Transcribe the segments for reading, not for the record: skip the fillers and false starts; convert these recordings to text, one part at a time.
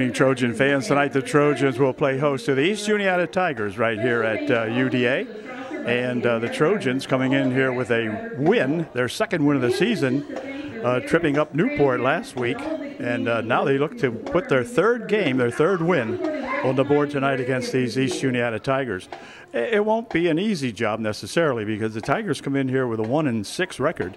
Trojan fans, tonight the Trojans will play host to the East Juniata Tigers right here at UDA. And the Trojans coming in here with a win, their second win of the season, tripping up Newport last week. And now they look to put their third game, their third win, on the board tonight against these East Juniata Tigers. It won't be an easy job necessarily because the Tigers come in here with a 1-6 record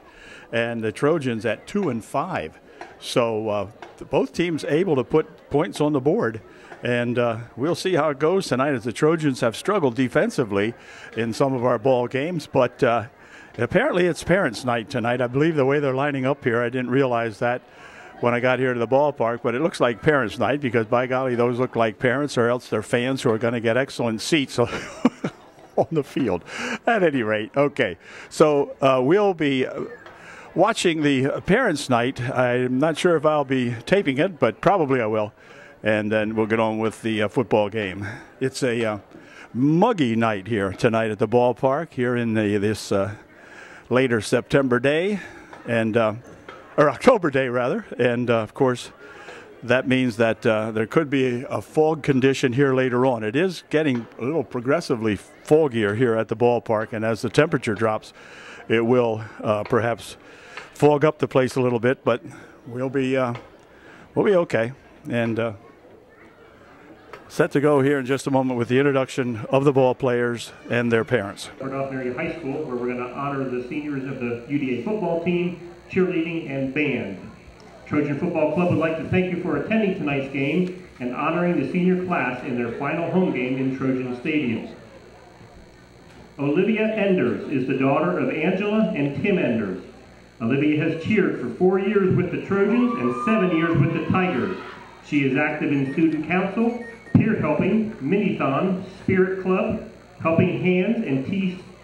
and the Trojans at 2-5. So both teams able to put points on the board, and we'll see how it goes tonight as the Trojans have struggled defensively in some of our ball games. But apparently it's parents' night tonight. I believe the way they're lining up here, I didn't realize that when I got here to the ballpark, but it looks like parents' night because, by golly, those look like parents or else they're fans who are going to get excellent seats on the field. At any rate, okay. So we'll be watching the Parents' Night. I'm not sure if I'll be taping it, but probably I will. And then we'll get on with the football game. It's a muggy night here tonight at the ballpark here in this later September day, and or October day rather. And of course, that means that there could be a fog condition here later on. It is getting a little progressively foggier here at the ballpark, and as the temperature drops, it will perhaps fog up the place a little bit, but we'll be okay. And set to go here in just a moment with the introduction of the ball players and their parents. We're off area high school where we're going to honor the seniors of the UDA football team, cheerleading, and band. Trojan Football Club would like to thank you for attending tonight's game and honoring the senior class in their final home game in Trojan Stadium. Olivia Enders is the daughter of Angela and Tim Enders. Olivia has cheered for 4 years with the Trojans and 7 years with the Tigers. She is active in student council, peer helping, mini-thon, spirit club, helping hands, and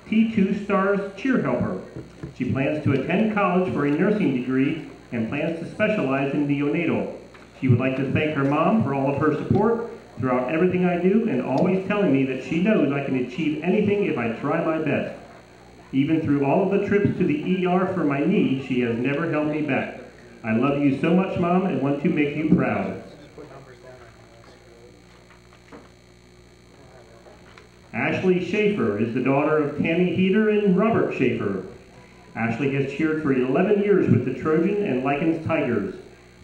T2 Stars cheer helper. She plans to attend college for a nursing degree and plans to specialize in neonatal. She would like to thank her mom for all of her support throughout everything I do and always telling me that she knows I can achieve anything if I try my best. Even through all of the trips to the ER for my knee, she has never held me back. I love you so much, Mom, and want to make you proud. Ashley Schaefer is the daughter of Tammy Heater and Robert Schaefer. Ashley has cheered for 11 years with the Trojan and Lycans Tigers.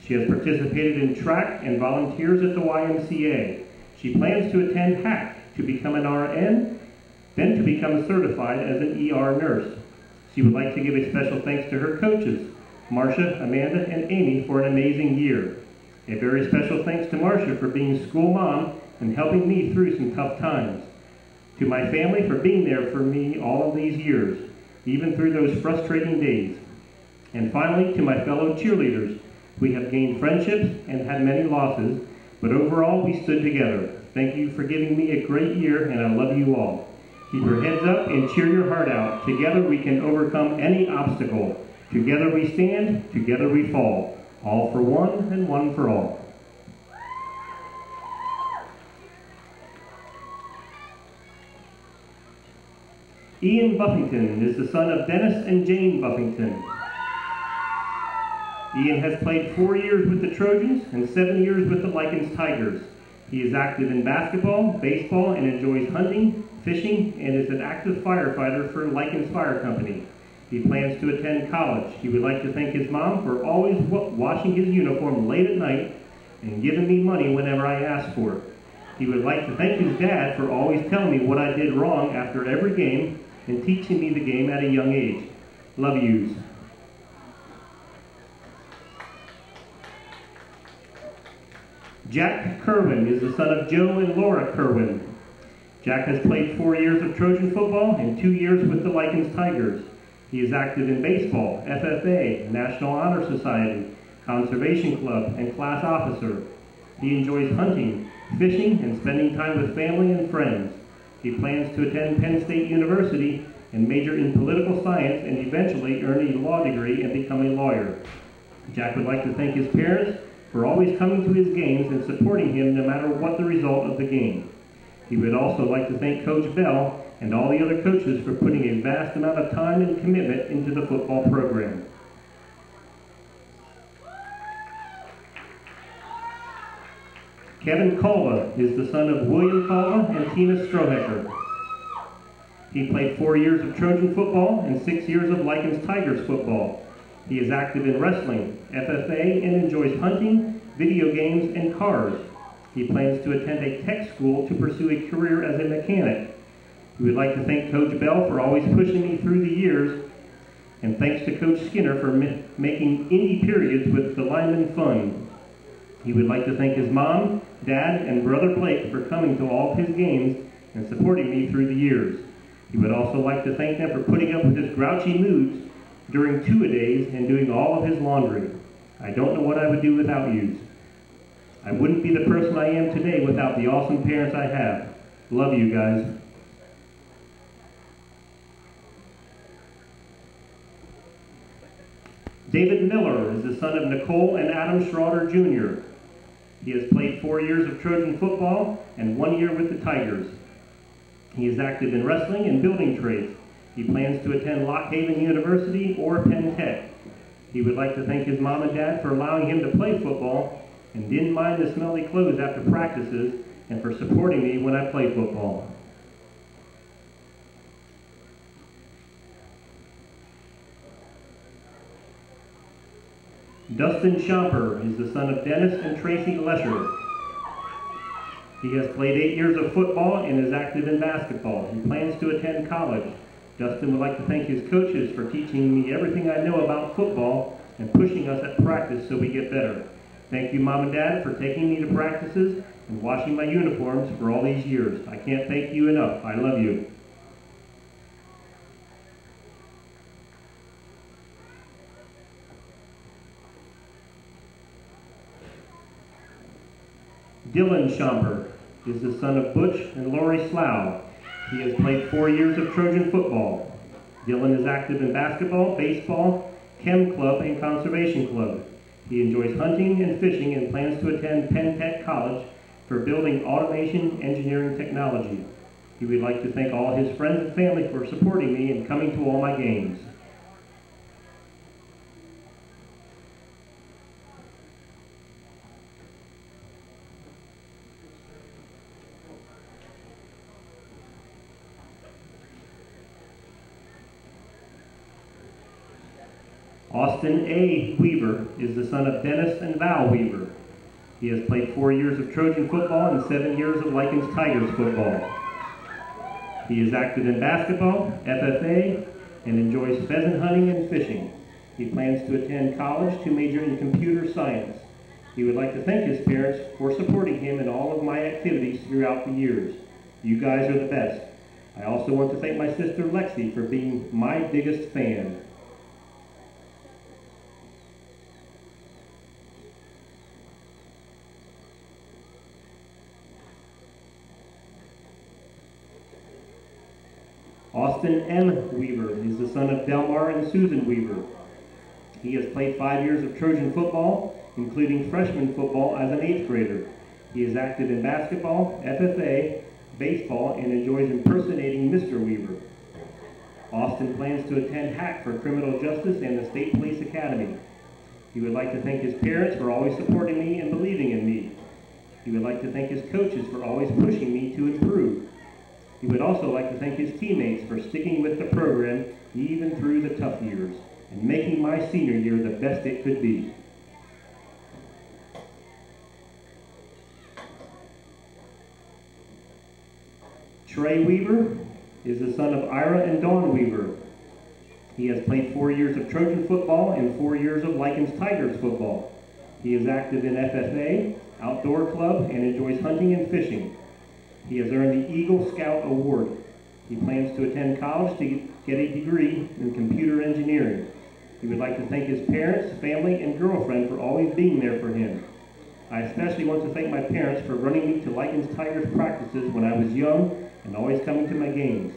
She has participated in track and volunteers at the YMCA. She plans to attend HAC to become an RN, then to become certified as an ER nurse. She would like to give a special thanks to her coaches, Marcia, Amanda, and Amy, for an amazing year. A very special thanks to Marcia for being school mom and helping me through some tough times. To my family for being there for me all of these years, even through those frustrating days. And finally, to my fellow cheerleaders, we have gained friendships and had many losses, but overall we stood together. Thank you for giving me a great year, and I love you all. Keep your heads up and cheer your heart out. Together we can overcome any obstacle. Together we stand, together we fall. All for one and one for all. Ian Buffington is the son of Dennis and Jane Buffington. Ian has played 4 years with the Trojans and 7 years with the Lycans Tigers. He is active in basketball, baseball, and enjoys hunting, fishing, and is an active firefighter for Lycans Fire Company. He plans to attend college. He would like to thank his mom for always washing his uniform late at night and giving me money whenever I asked for it. He would like to thank his dad for always telling me what I did wrong after every game and teaching me the game at a young age. Love yous. Jack Kerwin is the son of Joe and Laura Kerwin. Jack has played 4 years of Trojan football and 2 years with the Lycans Tigers. He is active in baseball, FFA, National Honor Society, Conservation Club, and class officer. He enjoys hunting, fishing, and spending time with family and friends. He plans to attend Penn State University and major in political science and eventually earn a law degree and become a lawyer. Jack would like to thank his parents for always coming to his games and supporting him no matter what the result of the game. He would also like to thank Coach Bell and all the other coaches for putting a vast amount of time and commitment into the football program. Kevin Kalva is the son of William Kalva and Tina Strohecker. He played 4 years of Trojan football and 6 years of Lycans Tigers football. He is active in wrestling, FFA, and enjoys hunting, video games, and cars. He plans to attend a tech school to pursue a career as a mechanic. We would like to thank Coach Bell for always pushing me through the years, and thanks to Coach Skinner for making indie periods with the lineman fun. He would like to thank his mom, dad, and brother Blake for coming to all of his games and supporting me through the years. He would also like to thank them for putting up with his grouchy moods during two-a-days and doing all of his laundry. I don't know what I would do without yous. I wouldn't be the person I am today without the awesome parents I have. Love you guys. David Miller is the son of Nicole and Adam Schroeder Jr. He has played 4 years of Trojan football and 1 year with the Tigers. He is active in wrestling and building trades. He plans to attend Lock Haven University or Penn Tech. He would like to thank his mom and dad for allowing him to play football and didn't mind the smelly clothes after practices and for supporting me when I play football. Dustin Chomper is the son of Dennis and Tracy Lesher. He has played 8 years of football and is active in basketball. He plans to attend college. Dustin would like to thank his coaches for teaching me everything I know about football and pushing us at practice so we get better. Thank you, Mom and Dad, for taking me to practices and washing my uniforms for all these years. I can't thank you enough. I love you. Dylan Schomberg is the son of Butch and Lori Slough. He has played 4 years of Trojan football. Dylan is active in basketball, baseball, chem club, and conservation club. He enjoys hunting and fishing and plans to attend Penn Tech College for building automation engineering technology. He would like to thank all his friends and family for supporting me and coming to all my games. Austin A. Weaver is the son of Dennis and Val Weaver. He has played 4 years of Trojan football and 7 years of Lycans Tigers football. He is active in basketball, FFA, and enjoys pheasant hunting and fishing. He plans to attend college to major in computer science. He would like to thank his parents for supporting him in all of my activities throughout the years. You guys are the best. I also want to thank my sister Lexi for being my biggest fan. Austin M. Weaver is the son of Delmar and Susan Weaver. He has played 5 years of Trojan football, including freshman football as an 8th grader. He is active in basketball, FFA, baseball, and enjoys impersonating Mr. Weaver. Austin plans to attend Hack for Criminal Justice and the State Police Academy. He would like to thank his parents for always supporting me and believing in me. He would like to thank his coaches for always pushing me to improve. He would also like to thank his teammates for sticking with the program even through the tough years and making my senior year the best it could be. Trey Weaver is the son of Ira and Dawn Weaver. He has played 4 years of Trojan football and 4 years of Lycans Tigers football. He is active in FFA, outdoor club, and enjoys hunting and fishing. He has earned the Eagle Scout Award. He plans to attend college to get a degree in computer engineering. He would like to thank his parents, family, and girlfriend for always being there for him. I especially want to thank my parents for running me to Lycans Tigers practices when I was young and always coming to my games.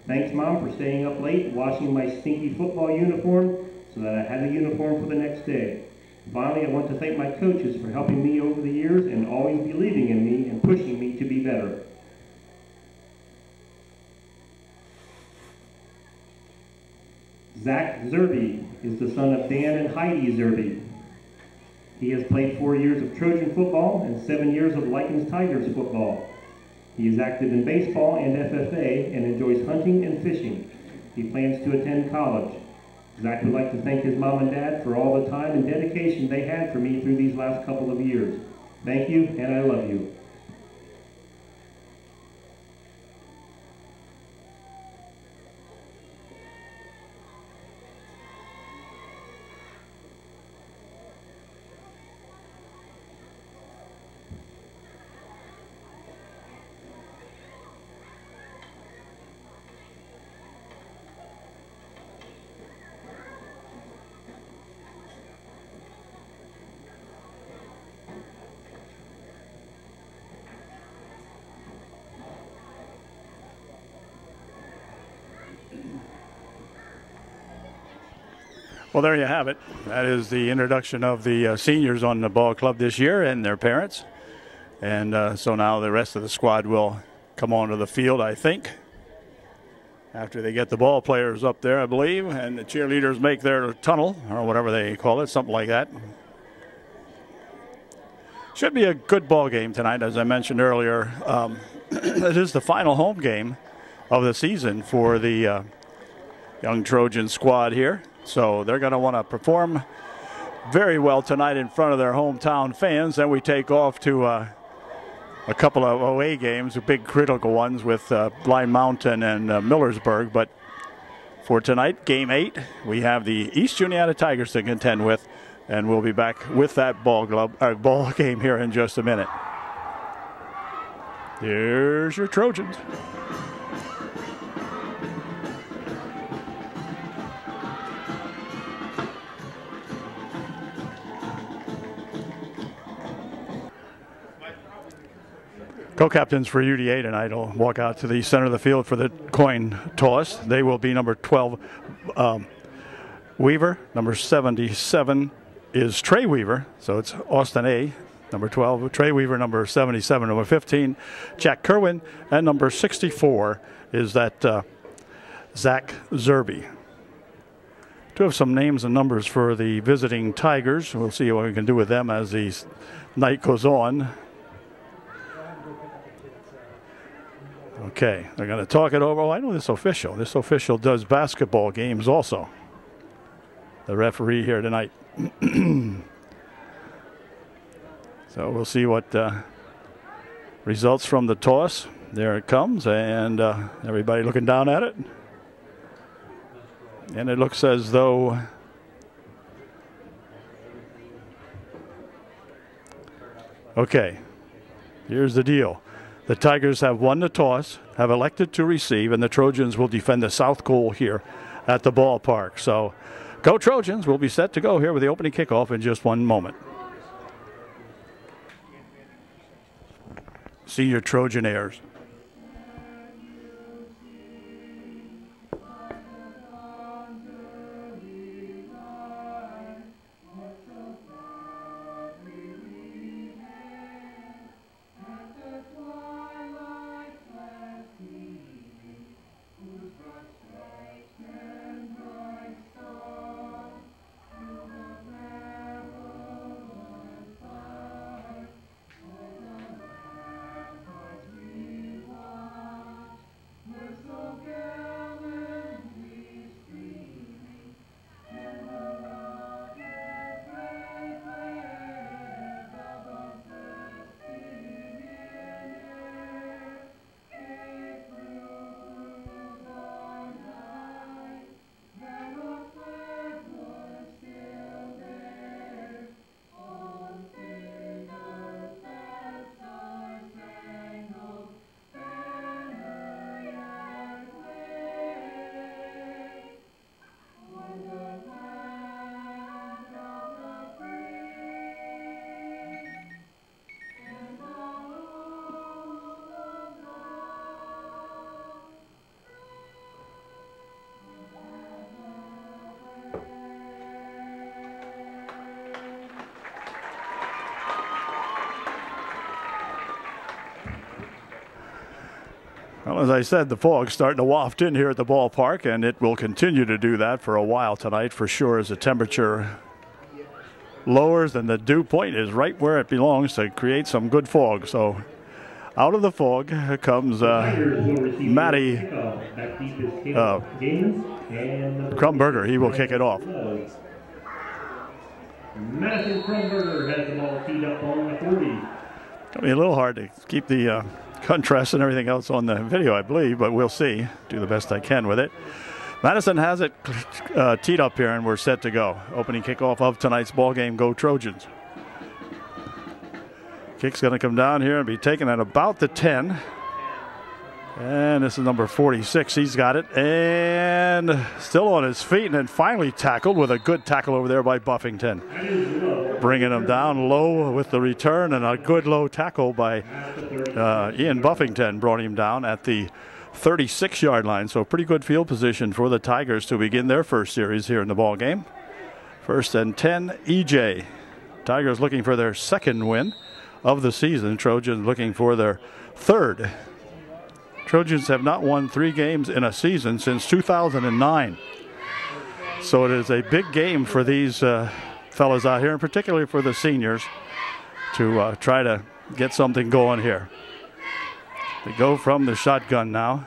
Thanks, Mom, for staying up late, washing my stinky football uniform so that I had a uniform for the next day. Finally, I want to thank my coaches for helping me over the years and always believing in me and pushing me to be better. Zach Zerby is the son of Dan and Heidi Zerby. He has played 4 years of Trojan football and 7 years of Lycans Tigers football. He is active in baseball and FFA and enjoys hunting and fishing. He plans to attend college. Zach would like to thank his mom and dad for all the time and dedication they had for me through these last couple of years. Thank you, and I love you. Well, there you have it. That is the introduction of the seniors on the ball club this year and their parents. And so now the rest of the squad will come onto the field, I think, after they get the ball players up there, I believe, and the cheerleaders make their tunnel, or whatever they call it, something like that. Should be a good ball game tonight, as I mentioned earlier. It is the final home game of the season for the young Trojan squad here. So they're going to want to perform very well tonight in front of their hometown fans. Then we take off to a couple of away games, big critical ones with Blind Mountain and Millersburg. But for tonight, Game 8, we have the East Juniata Tigers to contend with, and we'll be back with that ball game here in just a minute. Here's your Trojans. Co-captains for UDA tonight will walk out to the center of the field for the coin toss. They will be number 12, Weaver. Number 77 is Trey Weaver, so it's Austin A. Number 12, Trey Weaver. Number 77, number 15, Jack Kerwin. And number 64 is that Zach Zerby. Do have some names and numbers for the visiting Tigers. We'll see what we can do with them as the night goes on. Okay, they're going to talk it over. Oh, I know this official. This official does basketball games also. The referee here tonight. So we'll see what results from the toss. There it comes, and everybody looking down at it. And it looks as though okay, here's the deal. The Tigers have won the toss, have elected to receive, and the Trojans will defend the south goal here at the ballpark. So, go Trojans. We'll be set to go here with the opening kickoff in just one moment. See your Trojaneers. Well, as I said, the fog's starting to waft in here at the ballpark, and it will continue to do that for a while tonight for sure as the temperature lowers, and the dew point is right where it belongs to create some good fog. So out of the fog comes Matty Schomberg. He will kick it off. Madison Schomberg has the ball teed up on the 40. It'll be a little hard to keep the contrast and everything else on the video, I believe, but we'll see. Do the best I can with it. Madison has it teed up here, and we're set to go. Opening kickoff of tonight's ball game. Go Trojans. Kick's going to come down here and be taken at about the 10. And this is number 46. He's got it. And still on his feet, and then finally tackled with a good tackle over there by Buffington. Bringing him down low with the return, and a good low tackle by Ian Buffington brought him down at the 36-yard line. So pretty good field position for the Tigers to begin their first series here in the ball game. 1st and 10, EJ. Tigers looking for their second win of the season. Trojans looking for their third. Trojans have not won 3 games in a season since 2009. So it is a big game for these fellas out here, and particularly for the seniors, to try to get something going here. They go from the shotgun now.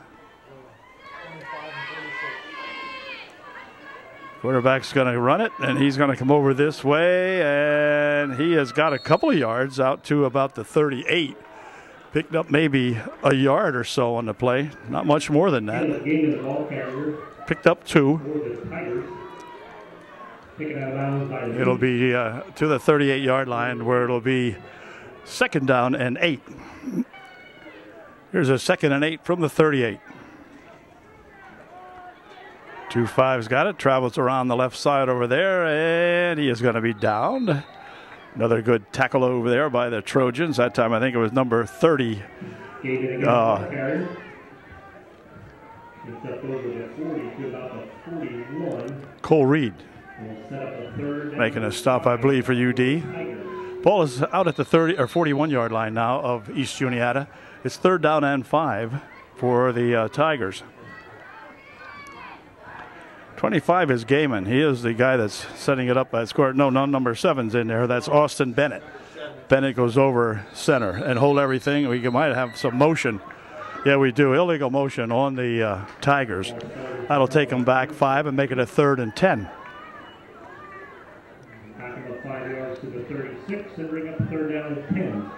Quarterback's going to run it, and he's going to come over this way, and he has got a couple of yards out to about the 38. Picked up maybe a yard or so on the play. Not much more than that. Picked up 2. It'll be to the 38-yard line, where it'll be 2nd down and 8. Here's a 2nd and 8 from the 38. 2-5's got it. Travels around the left side over there, and he is going to be downed. Another good tackle over there by the Trojans. That time I think it was number 30. Cole Reed making a stop, I believe, for UD. Ball is out at the 30 or 41-yard line now of East Juniata. It's 3rd down and 5 for the Tigers. 25 is Gaiman. He is the guy that's setting it up. No, number 7's in there. That's Austin Bennett. Bennett goes over center and hold everything. We might have some motion. Yeah, we do. Illegal motion on the Tigers. That'll take them back 5 and make it a 3rd and 10. Back about 5 yards to the 36 and bring up 3rd down and 10.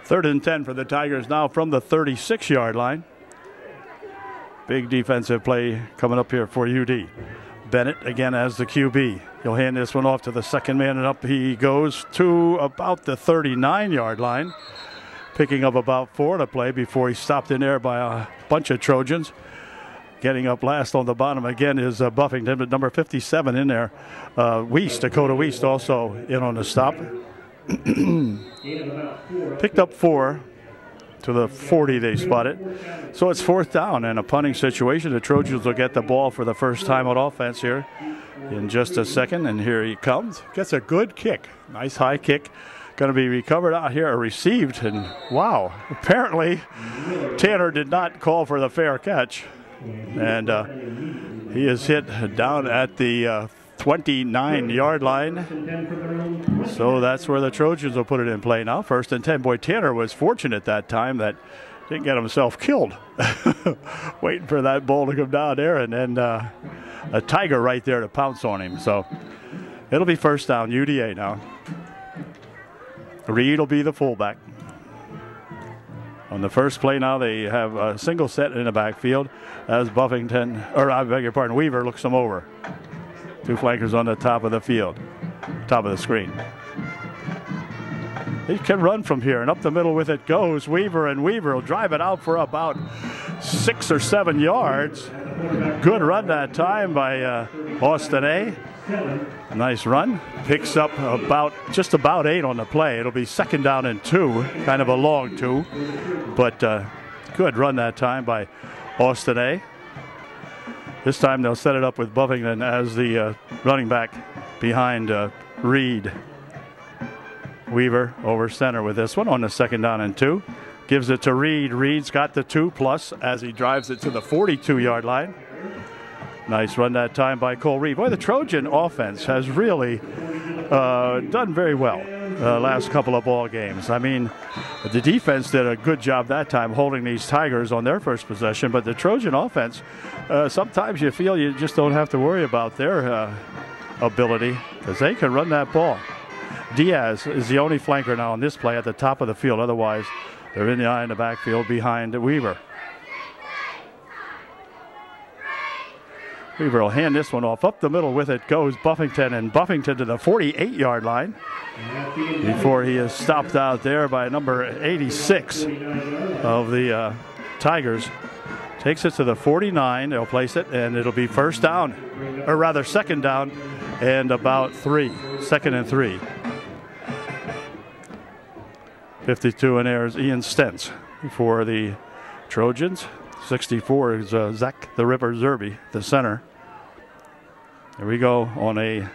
3rd and 10 for the Tigers now from the 36-yard line. Big defensive play coming up here for UD. Bennett again as the QB. He'll hand this one off to the second man, and up he goes to about the 39-yard line. Picking up about 4 to play before he's stopped in there by a bunch of Trojans. Getting up last on the bottom again is Buffington, but number 57 in there. Dakota Wiest also in on the stop. Picked up 4. To the 40 they spot it. So it's 4th down and a punting situation. The Trojans will get the ball for the first time on offense here in just a second. And here he comes. Gets a good kick. Nice high kick. Going to be recovered out here, received. And wow, apparently Tanner did not call for the fair catch. And he is hit down at the 29-yard line. So that's where the Trojans will put it in play now. 1st and 10. Boy, Tanner was fortunate that time that didn't get himself killed. Waiting for that ball to come down there, and then a Tiger right there to pounce on him. So it'll be 1st down, UDA now. Reed will be the fullback. On the first play now, they have a single set in the backfield as Buffington, or I beg your pardon, Weaver looks them over. 2 flankers on the top of the field, top of the screen. He can run from here, and up the middle with it goes Weaver, and Weaver will drive it out for about 6 or 7 yards. Good run that time by Austin A. Nice run. Picks up just about 8 on the play. It'll be 2nd down and 2, kind of a long 2, but good run that time by Austin A. This time they'll set it up with Buffington as the running back behind Reed. Weaver over center with this one on the 2nd down and 2. Gives it to Reed. Reed's got the 2+ as he drives it to the 42-yard line. Nice run that time by Cole Reed. Boy, the Trojan offense has really done very well last couple of ball games. I mean, the defense did a good job that time holding these Tigers on their first possession, but the Trojan offense, sometimes you feel you just don't have to worry about their ability because they can run that ball. Diaz is the only flanker now on this play at the top of the field. Otherwise, they're in the eye in the backfield behind Weaver. Weaver will hand this one off. Up the middle with it goes Buffington, and Buffington to the 48-yard line before he is stopped out there by number 86 of the Tigers. Takes it to the 49. They'll place it, and it'll be first down, or rather second down, and about 3. Second and 3. 52 in there is Ian Stentz for the Trojans. 64 is Zach the Ripper Zerby, the center. Here we go on a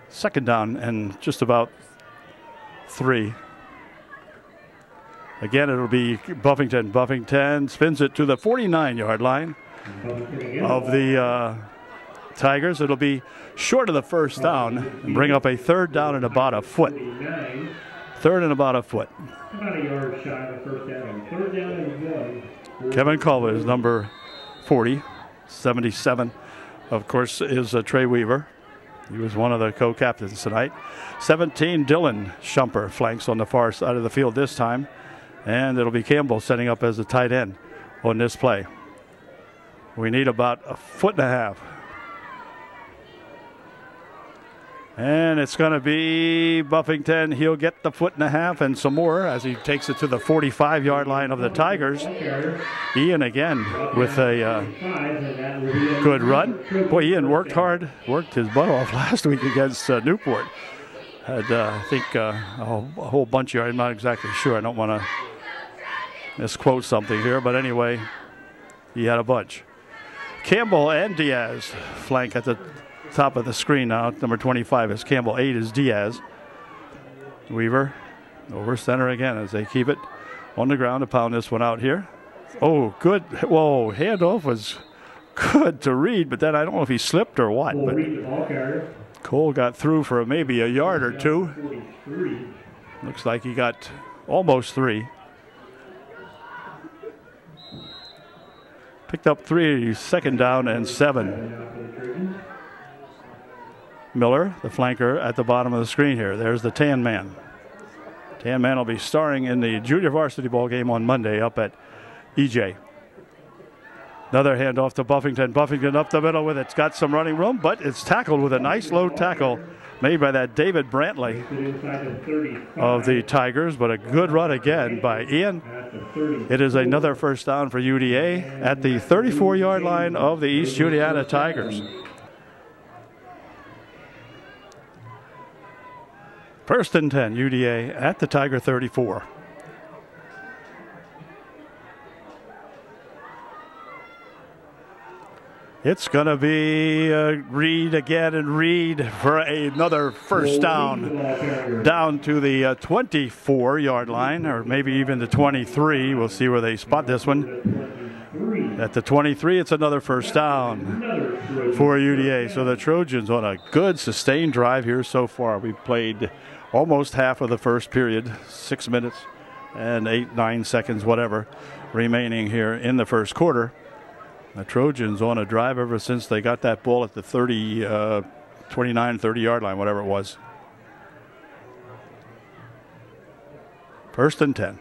second down and just about 3. Again, it'll be Buffington. Buffington spins it to the 49-yard line of the Tigers. It'll be short of the first down and bring up a third down and about a foot. Third and about a foot. About a yard shy of the first down. Third down and 1. Kevin Culver is number 40. 77, of course, is Trey Weaver. He was one of the co-captains tonight. 17, Dylan Chomper flanks on the far side of the field this time. And it'll be Campbell setting up as a tight end on this play. We need about a foot and a half. And it's going to be Buffington. He'll get the foot and a half and some more as he takes it to the 45-yard line of the Tigers. Ian again with a good run. Boy, Ian worked hard, worked his butt off last week against Newport. Had, I think, a whole bunch here. I'm not exactly sure. I don't want to misquote something here. But anyway, he had a bunch. Campbell and Diaz flank at the top of the screen now. Number 25 is Campbell. 8 is Diaz. Weaver over center again as they keep it on the ground to pound this one out here. Oh, good. Whoa, handoff was good to Reed, but then I don't know if he slipped or what. But Cole got through for maybe a yard or 2. Looks like he got almost 3. Picked up 3, second down and 7. Miller, the flanker, at the bottom of the screen here. There's the Tan Man. Tan Man will be starring in the junior varsity ball game on Monday up at EJ. Another handoff to Buffington. Buffington up the middle with it. It's got some running room, but it's tackled with a nice low tackle made by that David Brantley of the Tigers, but a good run again by Ian. It is another first down for UDA at the 34-yard line of the East Juniata Tigers. First and 10, UDA at the Tiger 34. It's going to be Reed again, and Reed for another first down, down to the 24-yard line, or maybe even the 23. We'll see where they spot this one. At the 23, it's another first down for UDA. So the Trojans on a good sustained drive here so far. We played almost half of the first period, 6 minutes and 8-9 seconds, whatever, remaining here in the first quarter. The Trojans on a drive ever since they got that ball at the 29, 30-yard line, whatever it was. First and 10.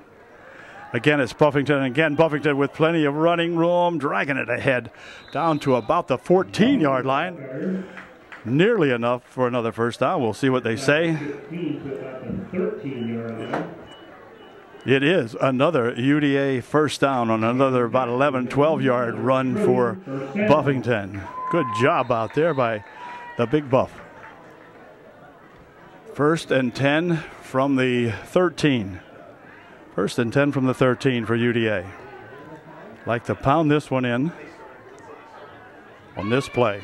Again, it's Buffington. Again, Buffington with plenty of running room, dragging it ahead down to about the 14-yard line. Nearly enough for another first down. We'll see what they say. It is another UDA first down on another about 11, 12-yard run for Buffington. Good job out there by the Big Buff. First and 10 from the 13. First and 10 from the 13 for UDA. Like to pound this one in on this play.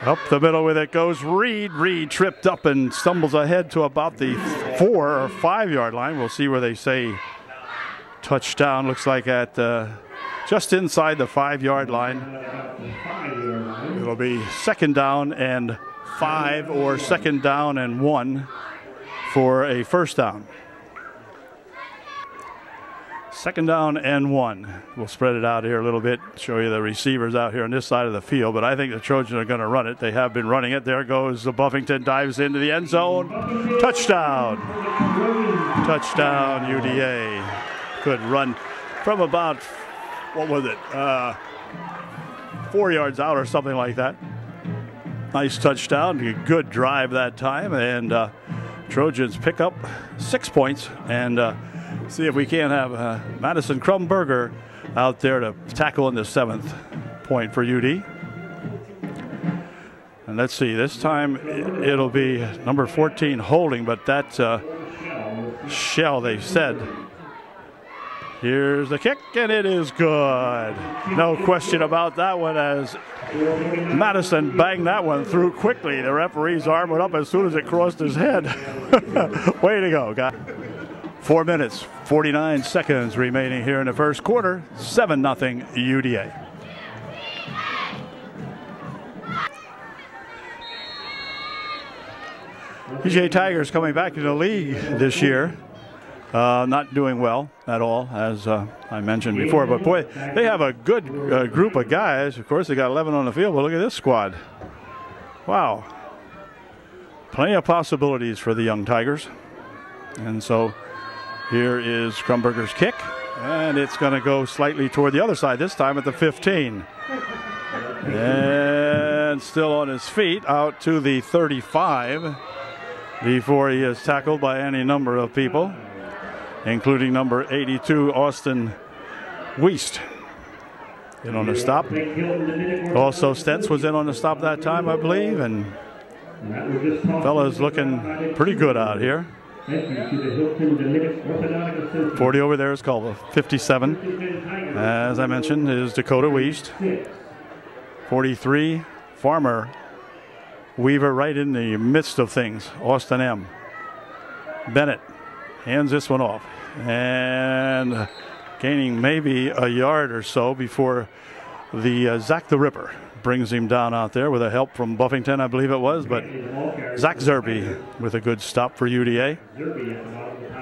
Up the middle with it goes Reed. Reed tripped up and stumbles ahead to about the 4 or 5 yard line. We'll see where they say touchdown. Looks like at just inside the 5-yard line. It'll be 2nd down and 5 or 2nd down and 1 for a 1st down. 2nd down and 1. We'll spread it out here a little bit, show you the receivers out here on this side of the field, but I think the Trojans are going to run it. They have been running it. There goes the Buffington, dives into the end zone. Touchdown. Touchdown, UDA. Good run from about, what was it, 4 yards out or something like that. Nice touchdown. Good drive that time, and Trojans pick up 6 points, and see if we can't have Madison Schomberg out there to tackle in the 7th point for UD. And let's see, this time it'll be number 14 holding, but that's shell, they said. Here's the kick, and it is good. No question about that one, as Madison banged that one through quickly. The referee's arm went up as soon as it crossed his head. Way to go, guy. 4 minutes, 49 seconds remaining here in the first quarter. 7-0 UDA. UGA Tigers coming back to the league this year. Not doing well at all, as I mentioned before. But, boy, they have a good group of guys. Of course, they got 11 on the field, but look at this squad. Wow. Plenty of possibilities for the young Tigers. And so here is Schomberg's kick, and it's going to go slightly toward the other side, this time at the 15. And still on his feet, out to the 35, before he is tackled by any number of people, including number 82, Austin Wiest, in on the stop. Also, Stentz was in on the stop that time, I believe, and fella's looking pretty good out here. 40 over there is called 57. As I mentioned, is Dakota Wiest. 43, Farmer Weaver, right in the midst of things. Austin M. Bennett hands this one off, and gaining maybe a yard or so before the Zach the Ripper brings him down out there with a help from Buffington, I believe it was, but Zach Zerby with a good stop for UDA.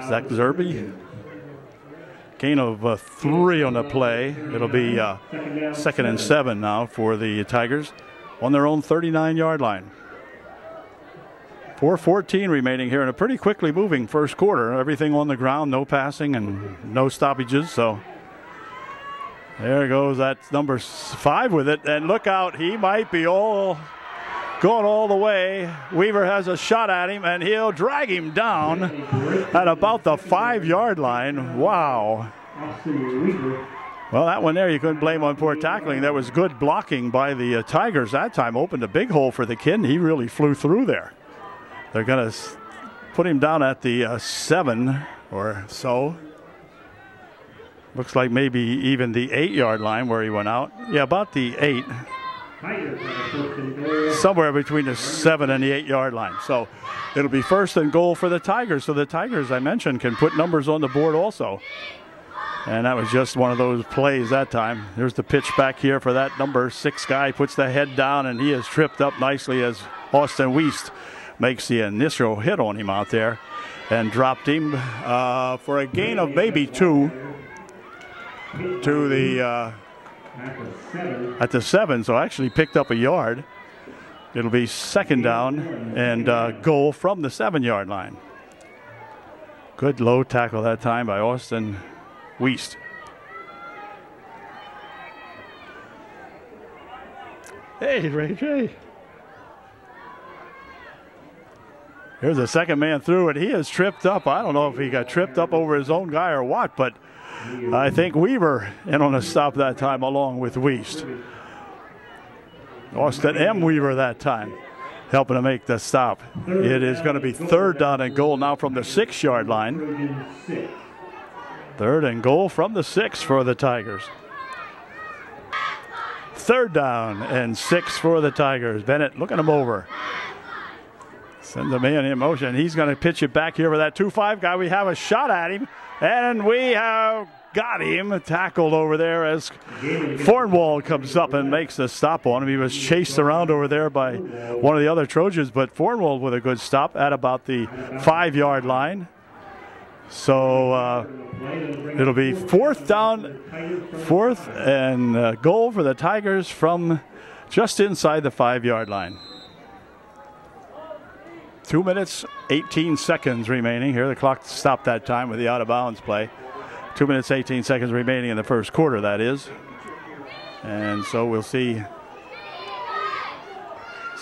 Zach Zerby, gain of 3 on the play. It'll be 2nd and 7 now for the Tigers on their own 39-yard line. 4:14 remaining here in a pretty quickly moving first quarter. Everything on the ground, no passing and no stoppages, so there goes that number 5 with it, and look out, he might be going all the way. Weaver has a shot at him, and he'll drag him down at about the 5-yard line. Wow. Well, that one there you couldn't blame on poor tackling. That was good blocking by the Tigers that time. Opened a big hole for the kid, and he really flew through there. They're going to put him down at the 7 or so. Looks like maybe even the 8-yard line where he went out. Yeah, about the 8. Somewhere between the 7 and the 8-yard line. So it'll be 1st and goal for the Tigers. So the Tigers, I mentioned, can put numbers on the board also. And that was just one of those plays that time. There's the pitch back here for that number 6 guy. Puts the head down, and he is tripped up nicely as Austin Wiest makes the initial hit on him out there and dropped him for a gain of maybe 2 to the at the 7, so actually picked up a yard. It'll be 2nd down and goal from the 7-yard line. Good low tackle that time by Austin Wiest. Hey, Ray J. Here's the second man through, and he is tripped up. I don't know if he got tripped up over his own guy or what, but I think Weaver in on a stop that time along with Wiest. Austin M. Weaver that time helping to make the stop. It is going to be 3rd down and goal now from the 6-yard line. 3rd and goal from the 6 for the Tigers. 3rd down and 6 for the Tigers. Bennett looking him over. Send the man in motion. He's going to pitch it back here with that 2-5 guy. We have a shot at him, and we have got him, tackled over there as Fornwald comes up and makes the stop on him. He was chased around over there by one of the other Trojans, but Fornwald with a good stop at about the 5-yard line. So it'll be fourth and goal for the Tigers from just inside the 5-yard line. 2 minutes, 18 seconds remaining here. The clock stopped that time with the out-of-bounds play. 2 minutes, 18 seconds remaining in the first quarter, that is. And so we'll see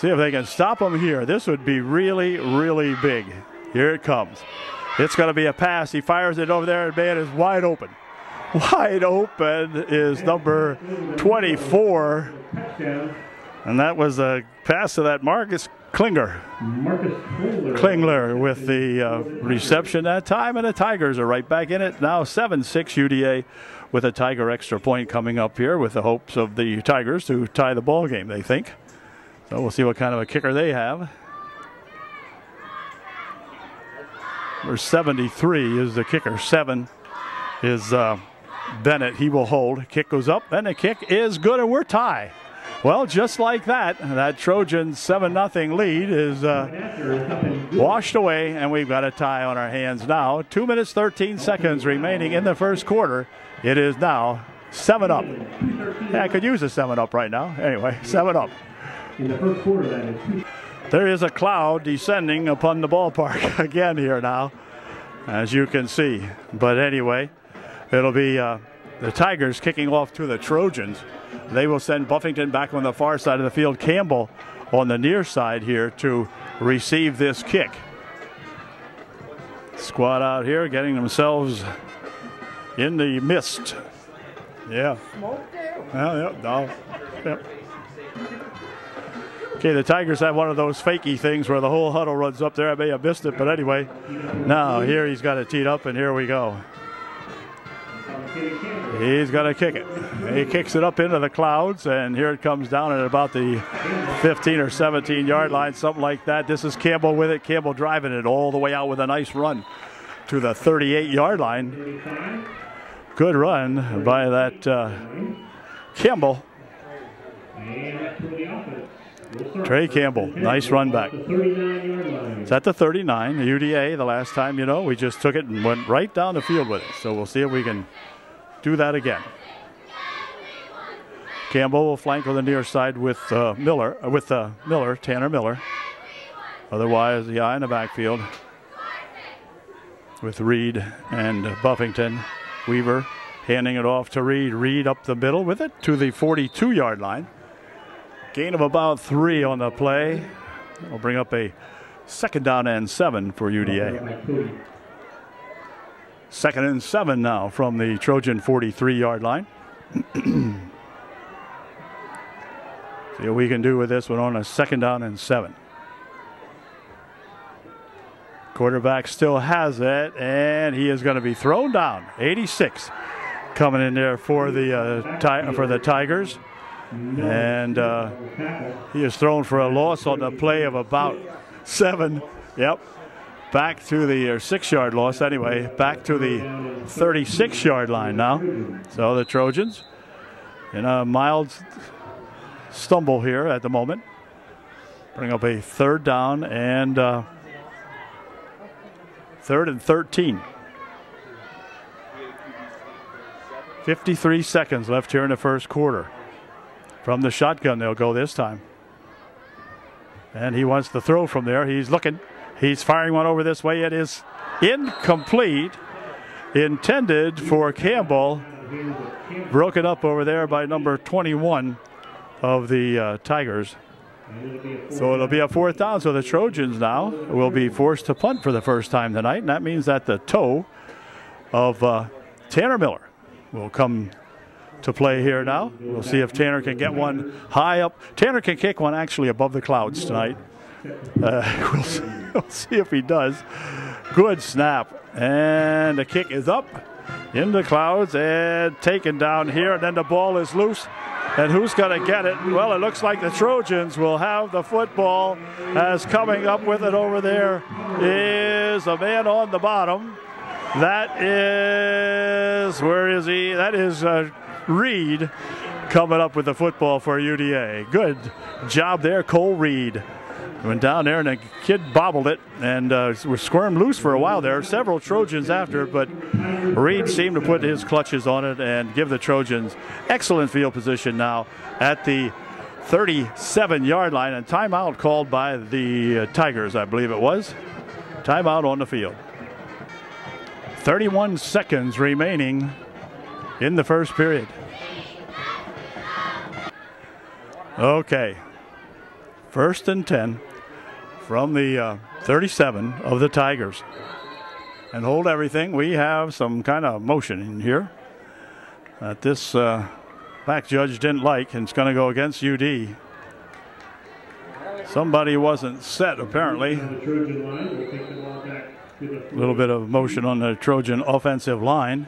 if they can stop them here. This would be really, really big. Here it comes. It's going to be a pass. He fires it over there, and man is wide open. Wide open is number 24. And that was a pass to that Marcus Klingler with the reception that time, and the Tigers are right back in it. Now 7-6 UDA with a Tiger extra point coming up here with the hopes of the Tigers to tie the ball game, they think. So we'll see what kind of a kicker they have. Number 73 is the kicker. 7 is Bennett. He will hold. Kick goes up, and the kick is good, and we're tied. Well, just like that, that Trojan 7-0 lead is washed away, and we've got a tie on our hands now. 2 minutes, 13 seconds remaining in the first quarter. It is now 7-up. Yeah, I could use a 7-up right now. Anyway, 7-up. In the first quarter, that is. There is a cloud descending upon the ballpark again here now, as you can see. But anyway, it'll be the Tigers kicking off to the Trojans. They will send Buffington back on the far side of the field. Campbell on the near side here to receive this kick. Squad out here getting themselves in the mist. Yeah. Yep. Okay, the Tigers have one of those fakey things where the whole huddle runs up there. I may have missed it, but anyway. Now here he's got it teed up, and here we go. He's going to kick it. He kicks it up into the clouds, and here it comes down at about the 15 or 17-yard line, something like that. This is Campbell with it. Campbell driving it all the way out with a nice run to the 38-yard line. Good run by that Campbell. Trey Campbell, nice run back. It's at the 39. The UDA, the last time, we just took it and went right down the field with it. So we'll see if we can do that again. Campbell will flank on the near side with Tanner Miller. Otherwise, the eye in the backfield with Reed and Buffington. Weaver handing it off to Reed. Reed up the middle with it to the 42-yard line. Gain of about 3 on the play. We'll bring up a 2nd down and 7 for UDA. 2nd and 7 now from the Trojan 43-yard line. See what we can do with this one on a 2nd down and 7. Quarterback still has it, and he is going to be thrown down. 86 coming in there for the Tigers. And he is thrown for a loss on the play of about 7. Yep. Back to the 6-yard loss anyway. Back to the 36-yard line now. So the Trojans in a mild stumble here at the moment. Bring up a 3rd down and 3rd and 13. 53 seconds left here in the first quarter. From the shotgun they'll go this time. And he wants to throw from there. He's looking. He's firing one over this way. It is incomplete. Intended for Campbell. Broken up over there by number 21 of the Tigers. So it'll be a 4th down. So the Trojans now will be forced to punt for the first time tonight. And that means that the toe of Tanner Miller will come to play here now. We'll see if Tanner can get one high up. Tanner can kick one actually above the clouds tonight. We'll see if he does. Good snap. And the kick is up in the clouds and taken down here. And then the ball is loose. And who's going to get it? Well, it looks like the Trojans will have the football, as coming up with it over there is a man on the bottom. That is, where is he? That is Reed coming up with the football for UDA. Good job there, Cole Reed. Went down there and the kid bobbled it and was squirmed loose for a while there. Several Trojans after it, but Reed seemed to put his clutches on it and give the Trojans excellent field position now at the 37-yard line. And timeout called by the Tigers, I believe it was. Timeout on the field. 31 seconds remaining in the first period. Okay. 1st and 10 from the 37 of the Tigers. And hold everything. We have some kind of motion in here that this back judge didn't like, and it's going to go against UD. Somebody wasn't set, apparently. A little bit of motion on the Trojan offensive line.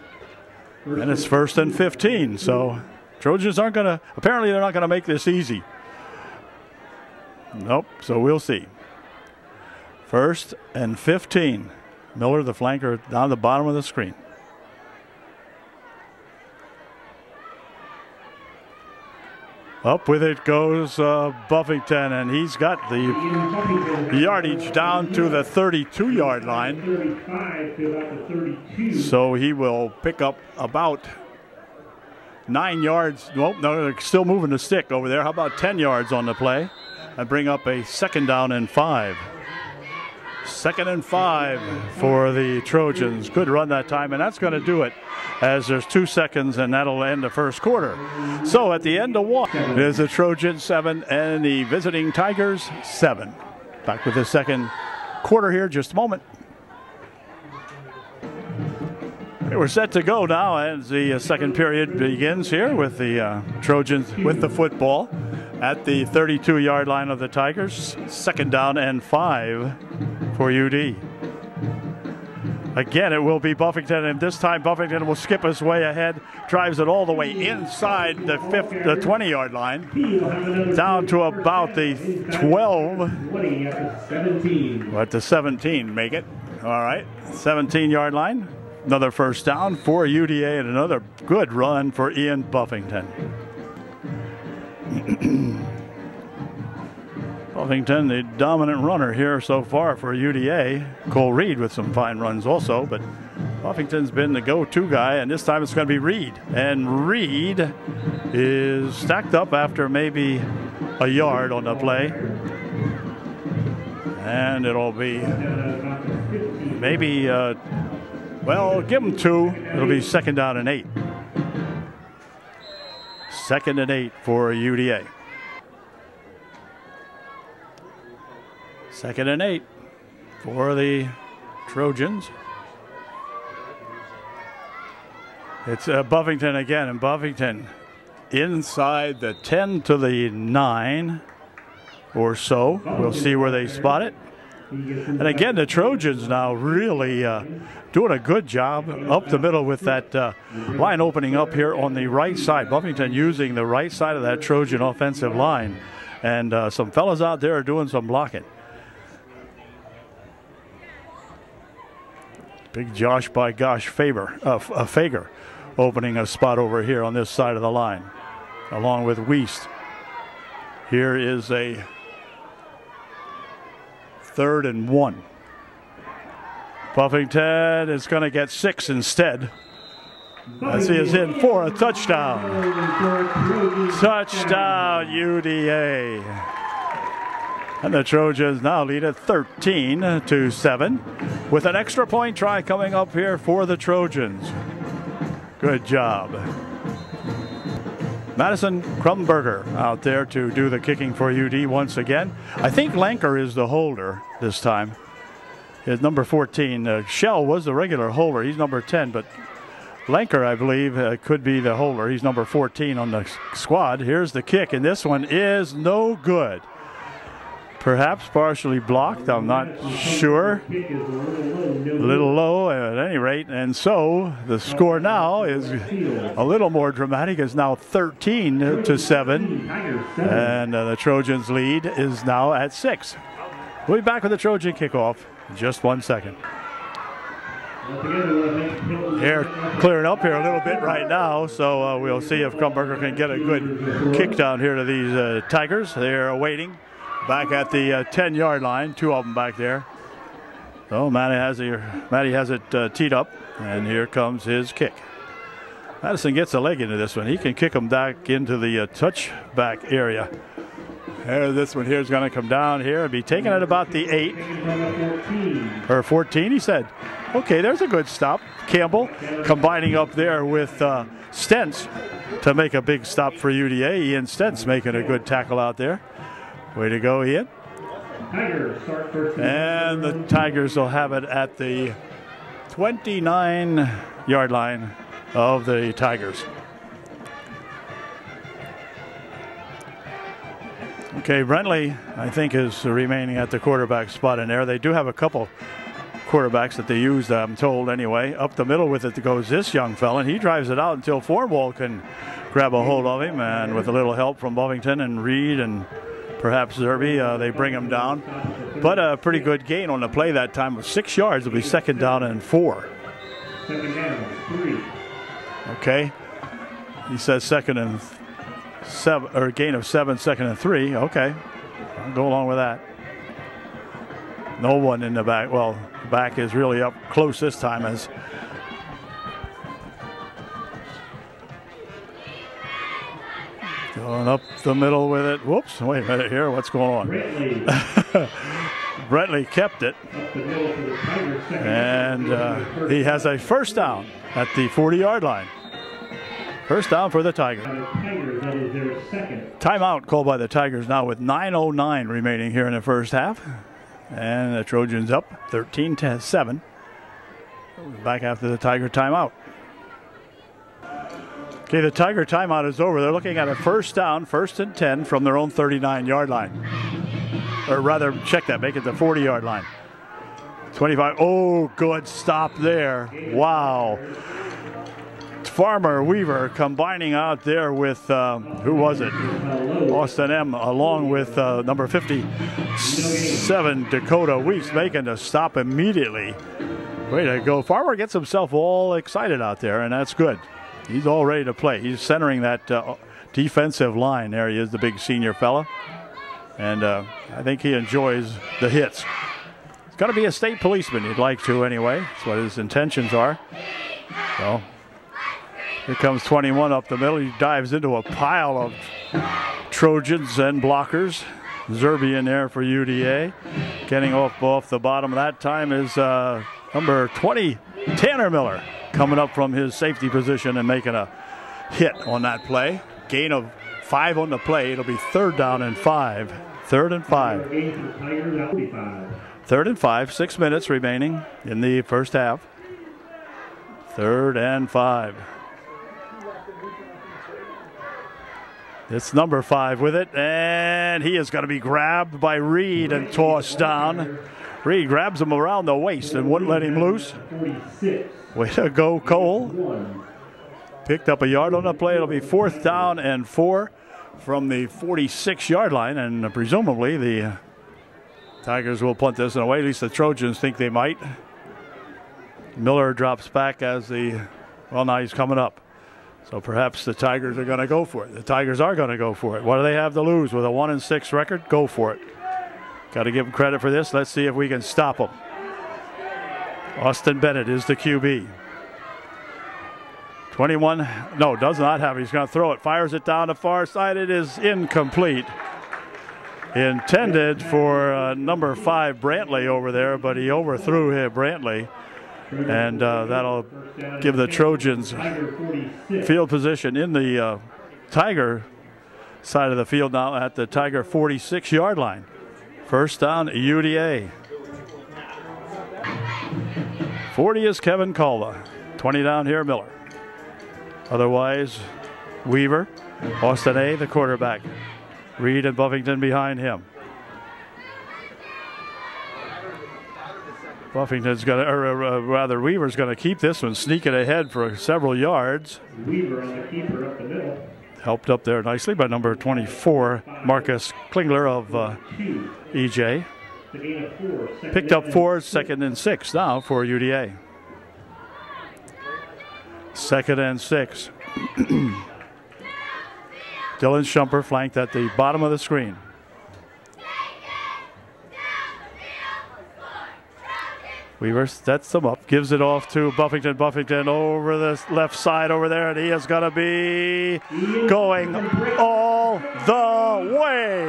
And it's 1st and 15. So Trojans aren't going to, apparently they're not going to make this easy. Nope, so we'll see. 1st and 15. Miller, the flanker, down the bottom of the screen. Up with it goes Buffington, and he's got the yardage down to the 32-yard line. 35 to about the 32. So he will pick up about 9 yards. Well, no, they're still moving the stick over there. How about 10 yards on the play? And bring up a 2nd down and 5. 2nd and 5 for the Trojans. Good run that time, and that's going to do it as there's 2 seconds, and that'll end the first quarter. So at the end of 1 is the Trojans 7 and the visiting Tigers 7. Back with the second quarter here, just a moment. We're set to go now as the second period begins here with the Trojans with the football at the 32-yard line of the Tigers. 2nd down and 5 for UD. Again, it will be Buffington, and this time Buffington will skip his way ahead, drives it all the way inside the 20-yard line, down to about the 12, at the 17, make it. All right, 17-yard line. Another 1st down for UDA and another good run for Ian Buffington. Buffington, the dominant runner here so far for UDA. Cole Reed with some fine runs also, but Buffington's been the go-to guy, and this time it's going to be Reed. And Reed is stacked up after maybe a yard on the play. And it'll be maybe, well, give him 2. It'll be 2nd down and 8. 2nd and 8 for UDA. 2nd and 8 for the Trojans. It's Buffington again, and Buffington inside the 10 to the 9 or so. We'll see where they spot it. And again, the Trojans now really doing a good job up the middle with that line opening up here on the right side. Buffington using the right side of that Trojan offensive line. And some fellas out there are doing some blocking. Big Josh by gosh Fager opening a spot over here on this side of the line, along with Wiest. Here is a 3rd and 1. Buffington is going to get 6 instead. As he is in for a touchdown. Touchdown, UDA. And the Trojans now lead at 13-7 with an extra point try coming up here for the Trojans. Good job. Madison Krumberger out there to do the kicking for UD once again. I think Lanker is the holder this time. His number 14. Shell was the regular holder. He's number 10, but Lanker, I believe, could be the holder. He's number 14 on the squad. Here's the kick, and this one is no good. Perhaps partially blocked, I'm not sure. A little low at any rate. And so the score now is a little more dramatic. It's now 13-7. And the Trojans lead is now at 6. We'll be back with the Trojan kickoff in just 1 second. They're clearing up here a little bit right now, so we'll see if Schomberg can get a good kick down here to these Tigers. They're awaiting back at the 10-yard line, two of them back there. So Matty has it teed up, and here comes his kick. Madison gets a leg into this one. He can kick him back into the touchback area. This one here is going to come down here and be taken at about the 8 or 14, he said. Okay, there's a good stop. Campbell combining up there with Stentz to make a big stop for UDA. Ian Stentz making a good tackle out there. Way to go, Ian. And the Tigers will have it at the 29-yard line of the Tigers. Okay, Brentley, I think, is remaining at the quarterback spot in there. They do have a couple quarterbacks that they use, I'm told anyway. Up the middle with it goes this young fella, and he drives it out until Forwall can grab a hold of him, and with a little help from Buffington and Reed and perhaps Zerby, they bring him down. But a pretty good gain on the play that time of 6 yards. It'll be 2nd down and 4. 2nd down, 3. Okay. He says 2nd and 7, or gain of 7, 2nd and 3. Okay. I'll go along with that. No one in the back. Well, the back is really up close this time as going up the middle with it. Whoops, wait a minute here. What's going on? Brentley kept it. And he has a 1st down at the 40-yard line. 1st down for the Tigers. Timeout called by the Tigers now with 9:09 remaining here in the first half. And the Trojans up 13-7. Back after the Tiger timeout. Okay, the Tiger timeout is over. They're looking at a 1st down, 1st and 10 from their own 39-yard line. Or rather, check that, make it the 40-yard line. 25. Oh, good stop there. Wow. Farmer Weaver combining out there with, who was it? Austin M. along with number 57, Dakota Weeks, making the stop immediately. Way to go. Farmer gets himself all excited out there, and that's good. He's all ready to play. He's centering that defensive line. There he is, the big senior fella. And I think he enjoys the hits. He's got to be a state policeman. He'd like to anyway. That's what his intentions are. So here comes 21 up the middle. He dives into a pile of Trojans and blockers. Zerby in there for UDA. Getting off the bottom that time is number 20, Tanner Miller, coming up from his safety position and making a hit on that play. Gain of 5 on the play. It'll be 3rd down and 5. 3rd and 5. 3rd and 5. 6 minutes remaining in the first half. 3rd and 5. It's number 5 with it, and he is going to be grabbed by Reed and tossed down. Reed grabs him around the waist and wouldn't let him loose. Way to go, Cole. Picked up a yard on the play. It'll be 4th down and 4 from the 46-yard line, and presumably the Tigers will punt this away. At least the Trojans think they might. Miller drops back as well, now he's coming up. So perhaps the Tigers are going to go for it. The Tigers are going to go for it. What do they have to lose? With a 1-6 record, go for it. Got to give them credit for this. Let's see if we can stop them. Austin Bennett is the QB. 21, no, does not have it. He's going to throw it. Fires it down the far side. It is incomplete. Intended for number 5, Brantley, over there, but he overthrew him, Brantley. And that'll give the Trojans field position in the Tiger side of the field now at the Tiger 46-yard line. 1st down, UDA. 40 is Kevin Calva. 20 down here, Miller. Otherwise, Weaver, Austin A., the quarterback. Reed and Buffington behind him. Buffington's going to, or rather, Weaver's going to keep this one, sneak it ahead for several yards. Weaver on the keeper up the middle. Helped up there nicely by number 24, Marcus Klingler of EJ. Picked up 4, 2nd and 6 now for UDA. 2nd and 6. Dylan Chomper flanked at the bottom of the screen. Weaver sets them up, gives it off to Buffington. Buffington over the left side over there, and he is going to be going all the way.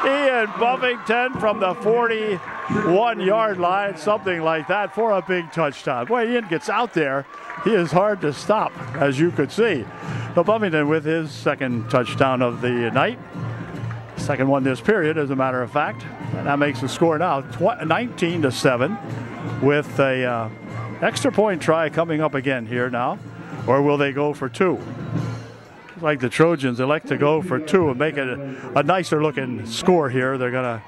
Ian Buffington from the 41-yard line, something like that, for a big touchdown. Boy, Ian gets out there. He is hard to stop, as you could see. So Buffington with his 2nd touchdown of the night. 2nd one this period, as a matter of fact. And that makes the score now 19-7. With a extra point try coming up again here now. Or will they go for 2? Like the Trojans elect to go for 2 and make it a nicer looking score here. They're going to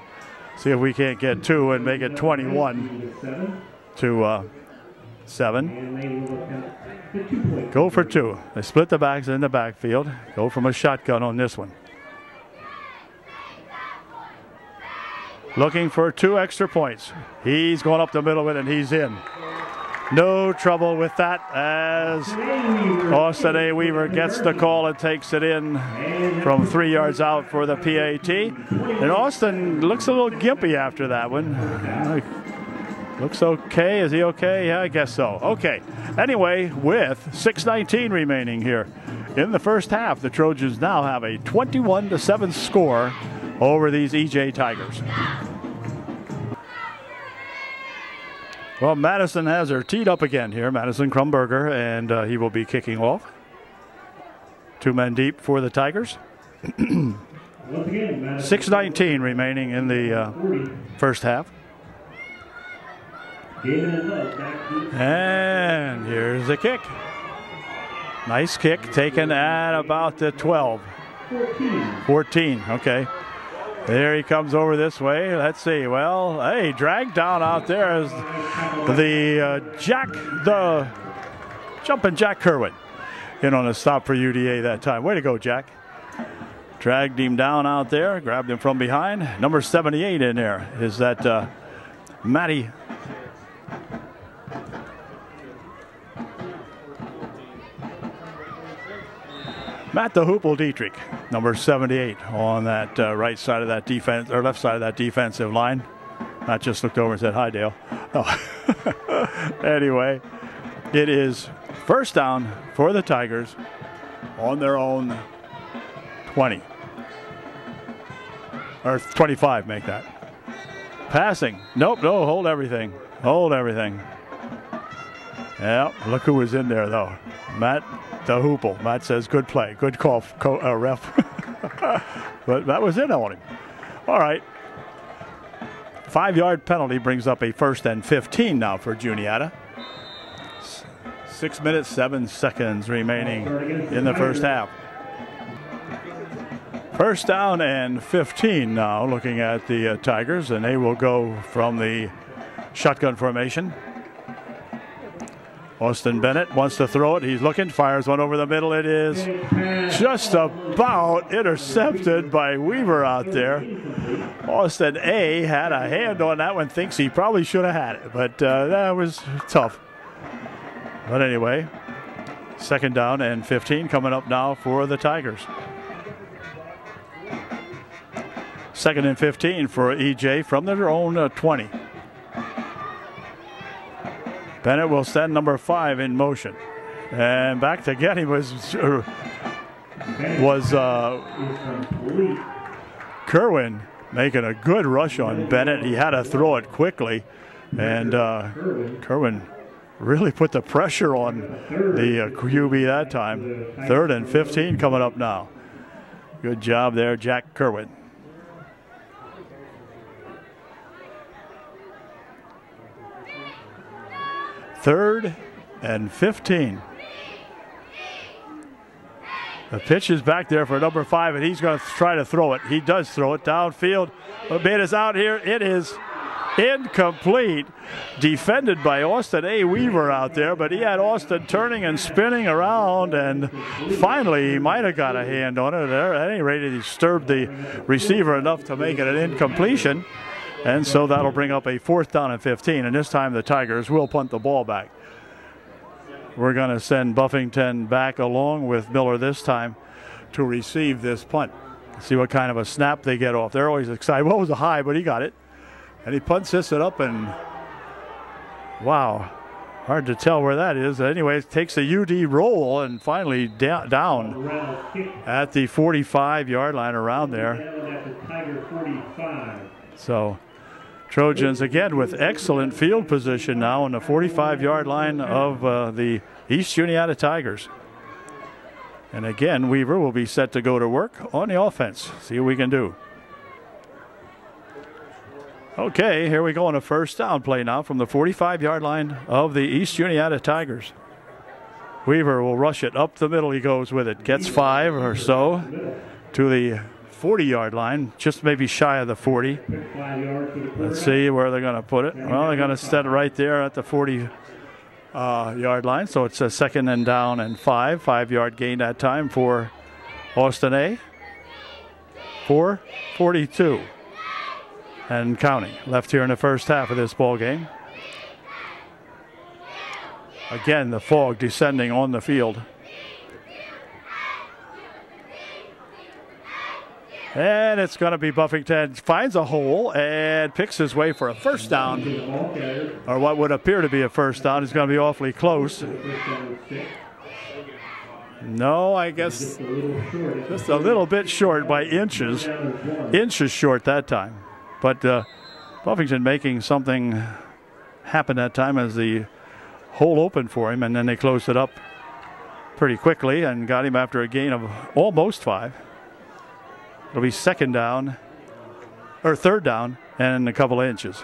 see if we can't get 2 and make it 21-7. Go for 2. They split the backs in the backfield. Go from a shotgun on this one. Looking for 2 extra points. He's going up the middle with it, and he's in. No trouble with that as Austin A. Weaver gets the call and takes it in from 3 yards out for the PAT. And Austin looks a little gimpy after that one. Looks okay. Is he okay? Yeah, I guess so. Okay. Anyway, with 6:19 remaining here in the first half, the Trojans now have a 21-7 score over these EJ Tigers. Well, Madison has her teed up again here. Madison Krumberger, and he will be kicking off. 2 men deep for the Tigers. 6:19 remaining in the first half. And here's the kick. Nice kick taken at about the 12. 14, okay. There he comes over this way. Let's see. Well, hey, dragged down out there is the jumping Jack Kerwin in on a stop for UDA that time. Way to go, Jack. Dragged him down out there, grabbed him from behind. Number 78 in there is that Matt the Hoople Dietrich, number 78, on that right side of that defense, or left side of that defensive line. Matt just looked over and said, "Hi, Dale." Oh. Anyway, it is first down for the Tigers on their own 20. Or 25, make that. Passing. Nope, no, hold everything. Hold everything. Yeah, look who was in there, though. Matt the Hoople. Matt says, good play. Good call, ref. But that was in on him. All right. 5-yard penalty brings up a 1st and 15 now for Juniata. 6 minutes, 7 seconds remaining in the first half. First down and 15 now, looking at the Tigers, and they will go from the shotgun formation. Austin Bennett wants to throw it. He's looking, fires one over the middle. It is just about intercepted by Weaver out there. Austin A. had a hand on that one, thinks he probably should have had it, but that was tough. But anyway, 2nd down and 15 coming up now for the Tigers. 2nd and 15 for EJ from their own 20. Bennett will send number 5 in motion. And back to get him was Kerwin making a good rush on Bennett. He had to throw it quickly. And Kerwin really put the pressure on the QB that time. 3rd and 15 coming up now. Good job there, Jack Kerwin. 3rd and 15. The pitch is back there for number 5, and he's going to try to throw it. He does throw it downfield. The bait is out here. It is incomplete. Defended by Austin A. Weaver out there, but he had Austin turning and spinning around, and finally he might have got a hand on it there. At any rate, he disturbed the receiver enough to make it an incompletion. And so that'll bring up a 4th down and 15. And this time the Tigers will punt the ball back. we're going to send Buffington back along with Miller this time to receive this punt. See what kind of a snap they get off. They're always excited. Well, it was a high, but he got it. And he punts this it up, and wow, hard to tell where that is. Anyways, takes a UD roll and finally down at the 45-yard line around there. So Trojans again with excellent field position now on the 45-yard line of the East Juniata Tigers. And again, Weaver will be set to go to work on the offense. See what we can do. Okay, here we go on a first down play now from the 45-yard line of the East Juniata Tigers. Weaver will rush it up the middle. He goes with it. Gets 5 or so to the 40-yard line, just maybe shy of the 40. Let's see where they're going to put it. Well, they're going to set it right there at the 40-yard line. So it's a 2nd and down and 5. 5-yard gain that time for Austin A. 4:42 and counting left here in the first half of this ball game. Again, the fog descending on the field. And it's going to be Buffington finds a hole and picks his way for a first down, or what would appear to be a first down. He's going to be awfully close. No, I guess just a little bit short by inches. Inches short that time. But Buffington making something happen that time as the hole opened for him, and then they closed it up pretty quickly and got him after a gain of almost 5. It'll be 2nd down, or 3rd down, and a couple of inches.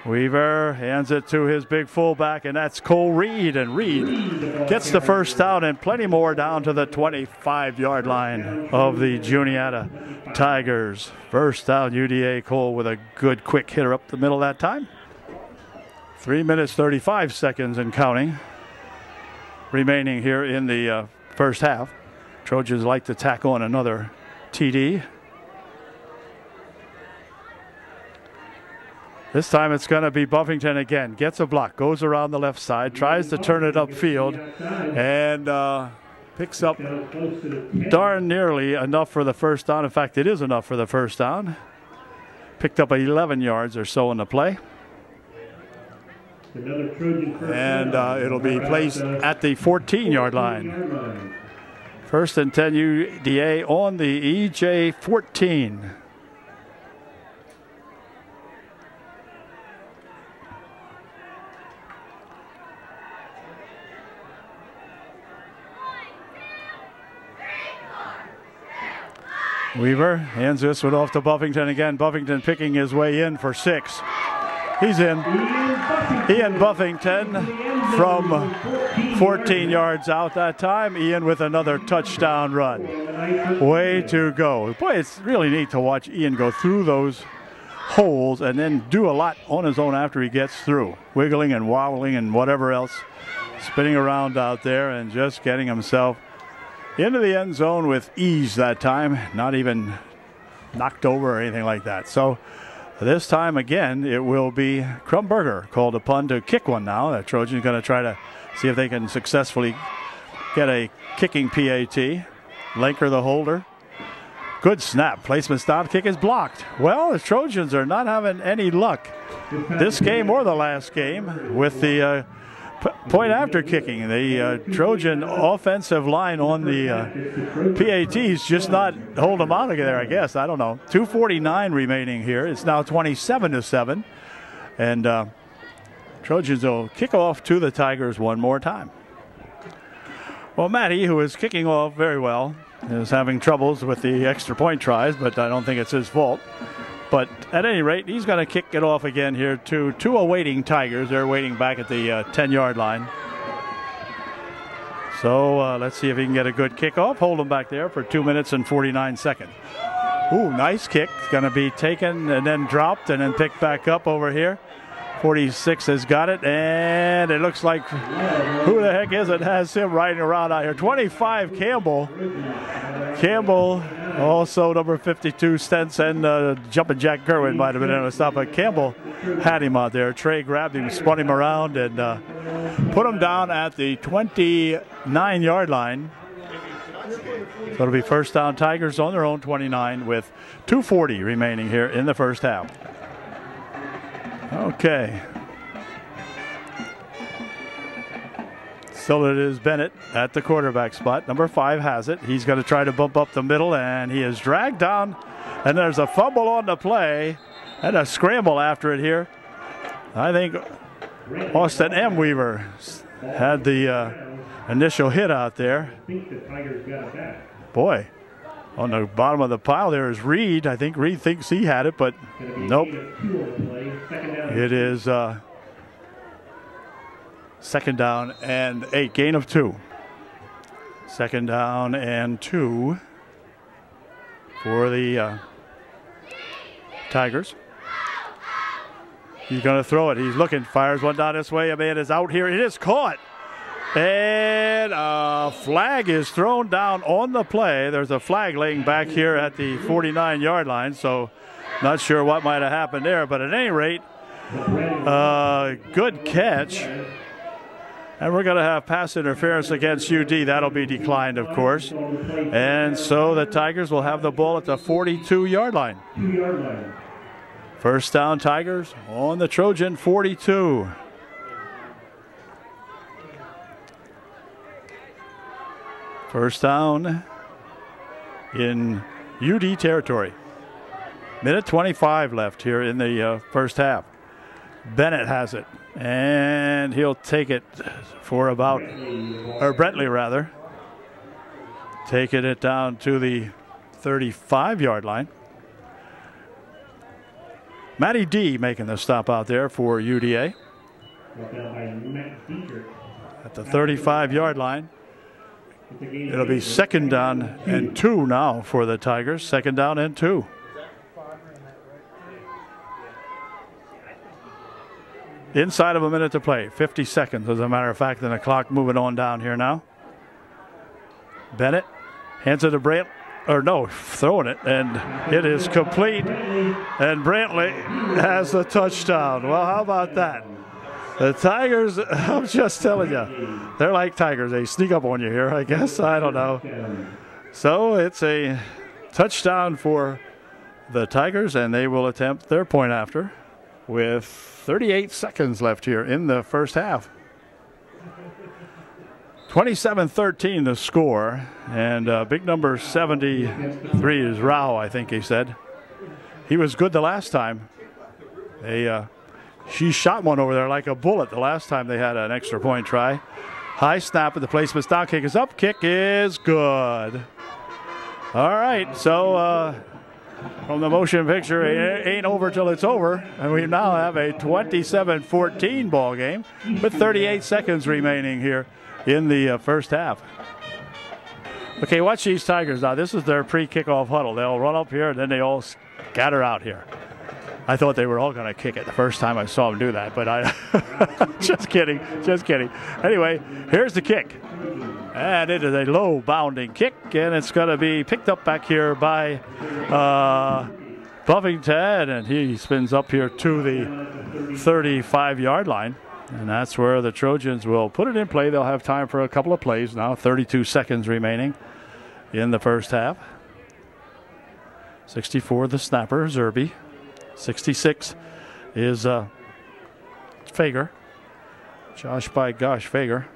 Weaver hands it to his big fullback, and that's Cole Reed. And Reed gets the first down and plenty more down to the 25-yard line of the Juniata Tigers. First down, UDA. Cole with a good quick hitter up the middle that time. 3 minutes, 35 seconds and counting remaining here in the first half. Trojans like to tack on another TD. This time it's going to be Buffington again. Gets a block, goes around the left side, tries to turn it upfield, and picks up darn nearly enough for the first down. In fact, it is enough for the first down. Picked up 11 yards or so in the play. And it'll be placed at the 14-yard line. 1st and 10 UDA on the EJ 14. Weaver hands this one off to Buffington again. Buffington picking his way in for 6. He's in. Ian Buffington from 14 yards out that time. Ian with another touchdown run. Way to go. Boy, it's really neat to watch Ian go through those holes and then do a lot on his own after he gets through. Wiggling and wobbling and whatever else. Spinning around out there and just getting himself into the end zone with ease that time. Not even knocked over or anything like that. So this time again, it will be Schomberg called upon to kick one now. The Trojans going to try to see if they can successfully get a kicking PAT. Lenker the holder. Good snap. Placement stop. Kick is blocked. Well, the Trojans are not having any luck this game or the last game with the point after kicking. The Trojan offensive line on the PATs just not hold them out of there, I guess. I don't know. 2:49 remaining here. It's now 27-7. And Trojans will kick off to the Tigers one more time. Well, Matty, who is kicking off very well, is having troubles with the extra point tries, but I don't think it's his fault. But at any rate, he's going to kick it off again here to two awaiting Tigers. They're waiting back at the 10-yard line. So let's see if he can get a good kickoff. Hold him back there for 2 minutes and 49 seconds. Ooh, nice kick. It's going to be taken and then dropped and then picked back up over here. 46 has got it, and it looks like who the heck is it has him riding around out here. 25, Campbell. Campbell Also, number 52, Stenson, jumping Jack Gerwin might have been able to stop, but Campbell had him out there. Trey grabbed him, spun him around, and put him down at the 29-yard line. So it'll be first down, Tigers on their own 29 with 2:40 remaining here in the first half. Okay. Still it is Bennett at the quarterback spot. Number 5 has it. He's going to try to bump up the middle, and he is dragged down. And there's a fumble on the play and a scramble after it here. I think Austin M. Weaver had the initial hit out there. Boy, on the bottom of the pile there is Reed. I think Reed thinks he had it, but nope. It is second down and 8, gain of 2. Second down and 2 for the Tigers. He's going to throw it. He's looking, fires one down this way. A man is out here. It is caught. And a flag is thrown down on the play. There's a flag laying back here at the 49-yard line, so not sure what might have happened there. But at any rate, good catch. And we're going to have pass interference against UD. That'll be declined, of course. And so the Tigers will have the ball at the 42-yard line. First down, Tigers on the Trojan 42. First down in UD territory. Minute 25 left here in the first half. Bennett has it, and he'll take it for about, or Brentley rather, taking it down to the 35-yard line. Matty D making the stop out there for UDA. At the 35-yard line. It'll be second down and 2 now for the Tigers. Second down and 2. Inside of a minute to play. 50 seconds, as a matter of fact, and the clock moving on down here now. Bennett hands it to Brant, or no, throwing it, and it is complete. And Brantley has the touchdown. Well, how about that? The Tigers, I'm just telling you, they're like Tigers. They sneak up on you here, I guess. I don't know. So it's a touchdown for the Tigers, and they will attempt their point after with 38 seconds left here in the first half. 27-13 the score, and big number 73 is Rao, I think he said. He was good the last time. She shot one over there like a bullet the last time they had an extra point try. High snap at the placement's down, kick is up, kick is good. All right, so from the motion picture, it ain't over till it's over, and we now have a 27-14 ball game with 38 seconds remaining here in the first half. Okay, watch these Tigers now. This is their pre-kickoff huddle. They'll run up here, and then they all scatter out here. I thought they were all going to kick it the first time I saw them do that, but I just kidding, just kidding. Anyway, here's the kick. And it is a low bounding kick, and it's going to be picked up back here by Buffington, and he spins up here to the 35-yard line. And that's where the Trojans will put it in play. They'll have time for a couple of plays now. 32 seconds remaining in the first half. 64 the snapper, Zerby. 66 is Fager. Josh by gosh, Fager.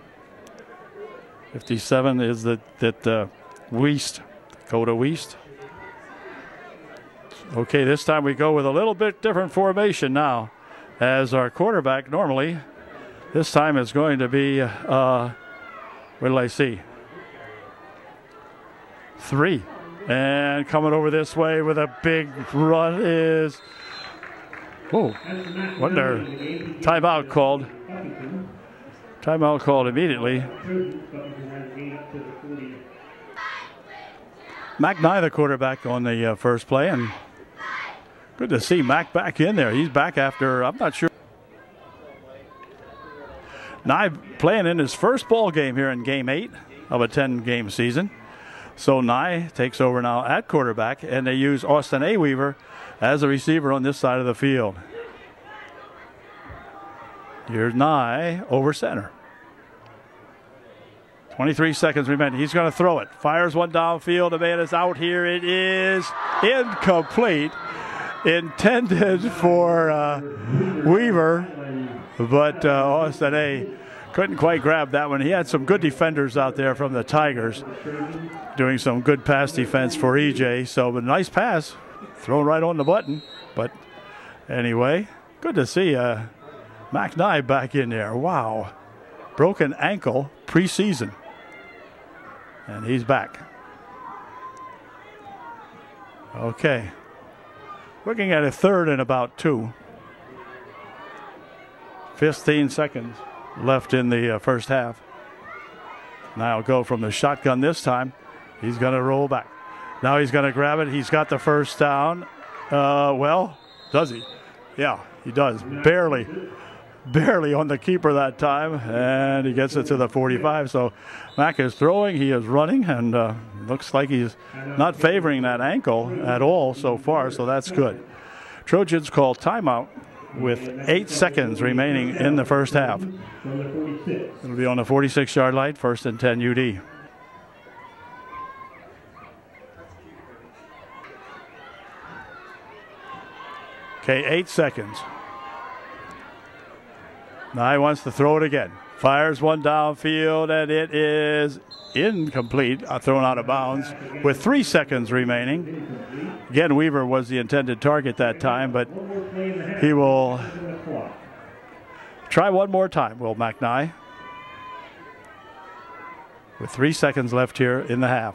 57 is that Wiest, Dakota Wiest. Okay, this time we go with a little bit different formation now as our quarterback normally. This time it's going to be, what did I see? 3. And coming over this way with a big run is, oh, wonder, timeout called. Timeout called immediately. Mac Nye, the quarterback, on the first play, and good to see Mac back in there. He's back after, I'm not sure. Nye playing in his first ball game here in Game 8 of a 10-game season. So Nye takes over now at quarterback, and they use Austin A. Weaver as a receiver on this side of the field. Here's Nye over center. 23 seconds remaining. He's going to throw it. Fires one downfield. The man is out here. It is incomplete. Intended for Weaver, but Austin A. couldn't quite grab that one. He had some good defenders out there from the Tigers doing some good pass defense for EJ. So a nice pass thrown right on the button. But anyway, good to see Mac Nye back in there. Wow. Broken ankle preseason. And he's back. Okay. Looking at a third and about 2. 15 seconds left in the first half. Now go from the shotgun this time. He's going to roll back. Now he's going to grab it. He's got the first down. Well, does he? Yeah, he does. Barely on the keeper that time, and he gets it to the 45. So Mac is throwing, he is running, and looks like he's not favoring that ankle at all so far, so that's good. Trojans call timeout with 8 seconds remaining in the first half. It'll be on the 46-yard line, 1st and 10 UD. Okay, 8 seconds. Nye wants to throw it again. Fires one downfield, and it is incomplete, thrown out of bounds with 3 seconds remaining. Again, Weaver was the intended target that time, but he will try one more time, will Mac Nye, with 3 seconds left here in the half.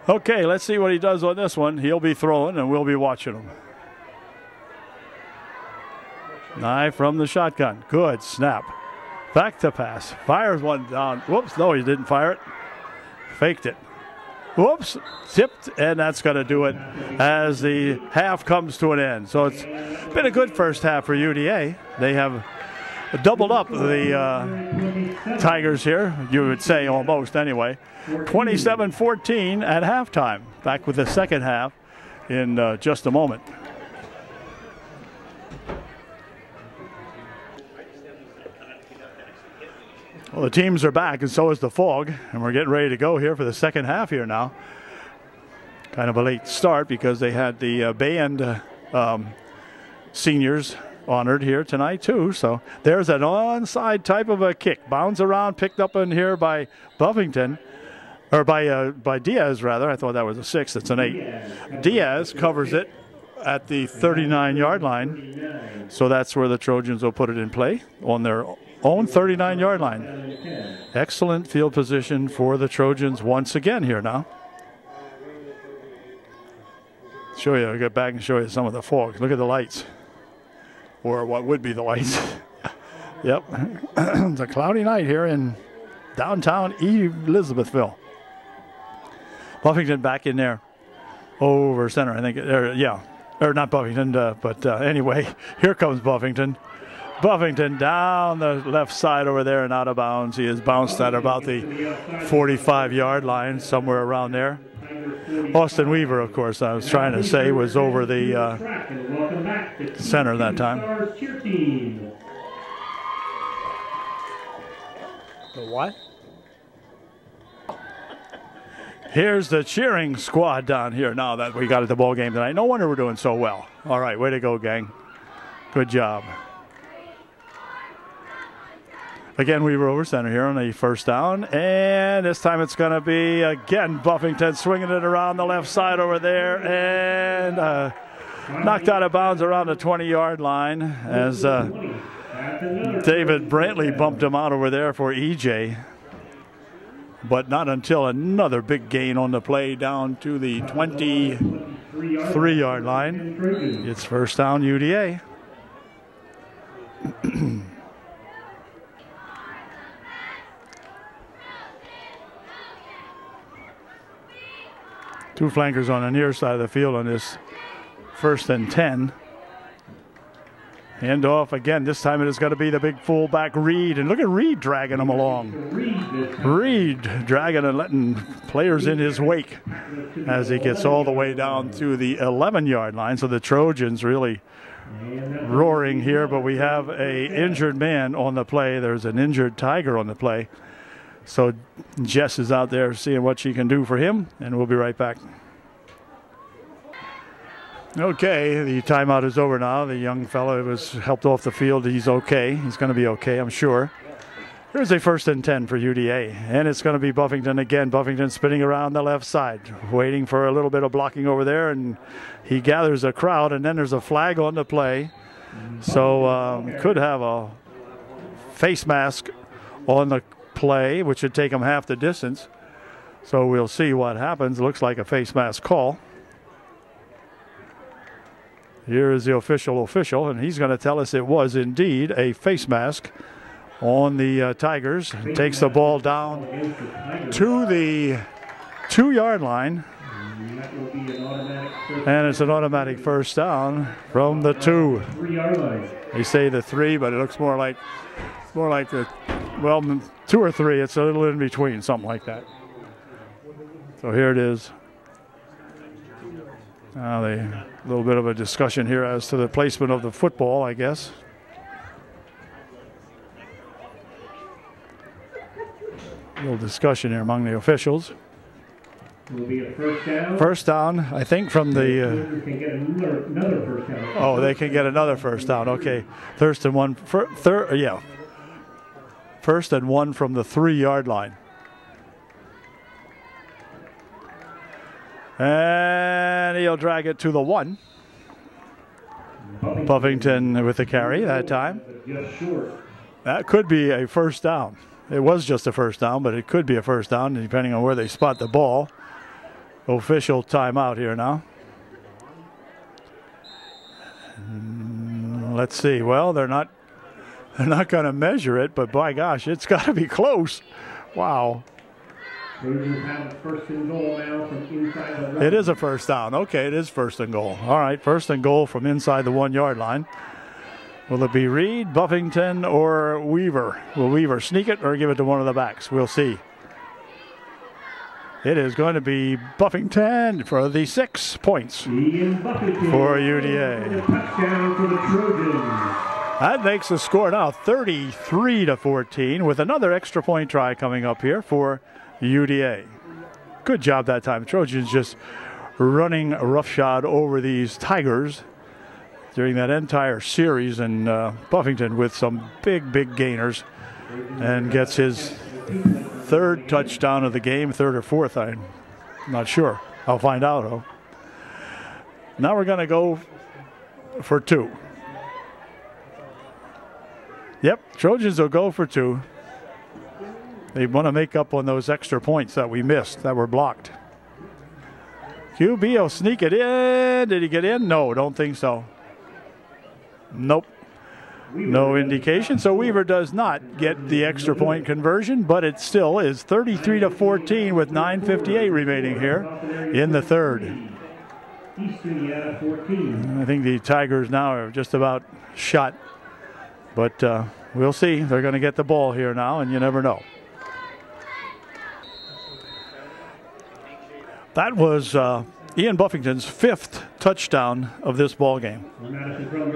Okay, let's see what he does on this one. He'll be throwing, and we'll be watching him. Nye from the shotgun. Good snap. Back to pass. Fires one down. Whoops, no, he didn't fire it. Faked it. Whoops, tipped, and that's going to do it as the half comes to an end. So it's been a good first half for UDA. They have doubled up the Tigers here, you would say almost anyway. 27-14 at halftime. Back with the second half in just a moment. Well, the teams are back, and so is the fog, and we're getting ready to go here for the second half here now. Kind of a late start because they had the band seniors honored here tonight too. So there's an onside type of a kick. Bounds around, picked up in here by Buffington, or by Diaz rather. I thought that was a 6. It's an 8. Diaz covers it at the 39-yard line. So that's where the Trojans will put it in play on their own 39-yard line. Excellent field position for the Trojans once again here now. Show you, I'll get back and show you some of the fog. Look at the lights, or what would be the lights. Yep, it's a cloudy night here in downtown Elizabethville. Buffington back in there over center, I think. Yeah, or not Buffington, but anyway, here comes Buffington. Buffington down the left side over there and out of bounds. He is bounced at about the 45-yard line, somewhere around there. Austin Weaver, of course, I was trying to say, was over the center that time. The what? Here's the cheering squad down here now that we got at the ball game tonight. No wonder we're doing so well. All right, way to go, gang. Good job. Again, we were over center here on the first down, and this time it's going to be, again, Buffington swinging it around the left side over there, and knocked out of bounds around the 20-yard line as David Brantley bumped him out over there for EJ. But not until another big gain on the play down to the 23-yard line. It's first down UDA. Two flankers on the near side of the field on this 1st and 10. Hand off again. This time it is going to be the big fullback Reed. And look at Reed dragging him along. Reed dragging and letting players in his wake as he gets all the way down to the 11-yard line. So the Trojans really roaring here, but we have a injured man on the play. There's an injured Tiger on the play. So Jess is out there seeing what she can do for him, and we'll be right back. Okay, the timeout is over now. The young fellow was helped off the field. He's okay. He's going to be okay, I'm sure. Here's a 1st and 10 for UDA, and it's going to be Buffington again. Buffington spinning around the left side, waiting for a little bit of blocking over there, and he gathers a crowd, and then there's a flag on the play. So could have a face mask on the play, which would take him half the distance. So we'll see what happens. Looks like a face mask call. Here is the official, and he's going to tell us it was indeed a face mask on the Tigers. Takes the ball down to the 2-yard line. And it's an automatic first down from the 2. They say the 3, but it looks more like the, well, 2 or 3. It's a little in between, something like that. So here it is. Now a little bit of a discussion here as to the placement of the football, I guess. A little discussion here among the officials. Will be a first down. First down, I think, from the. Can get another first down. Oh, they can get another first down. Okay, First and 1 from the 3-yard line. And he'll drag it to the 1. Buffington with the carry that time. That could be a first down. It was just a first down, but it could be a first down depending on where they spot the ball. Official timeout here now. Let's see. Well, they're not going to measure it, but by gosh, it's got to be close. Wow. First and goal now from inside the It is a first down. Okay, it is 1st and goal. All right, 1st and goal from inside the 1-yard line. Will it be Reed, Buffington, or Weaver? Will Weaver sneak it or give it to one of the backs? We'll see. It is going to be Buffington for the 6 points for UDA. Touchdown for the Trojans. That makes the score now 33-14 with another extra point try coming up here for UDA. Good job that time. Trojans just running roughshod over these Tigers during that entire series, and Buffington with some big gainers and gets his 3rd touchdown of the game, 3rd or 4th. I'm not sure. I'll find out, though. Now we're going to go for 2. Yep, Trojans will go for 2. They want to make up on those extra points that we missed, that were blocked. QB will sneak it in. Did he get in? No, don't think so. Nope. No indication. So Weaver does not get the extra point conversion, but it still is 33-14 with 9:58 remaining here in the 3rd. I think the Tigers now are just about shot, but we'll see. They're going to get the ball here now, and you never know. That was Ian Buffington's 5th touchdown of this ball game.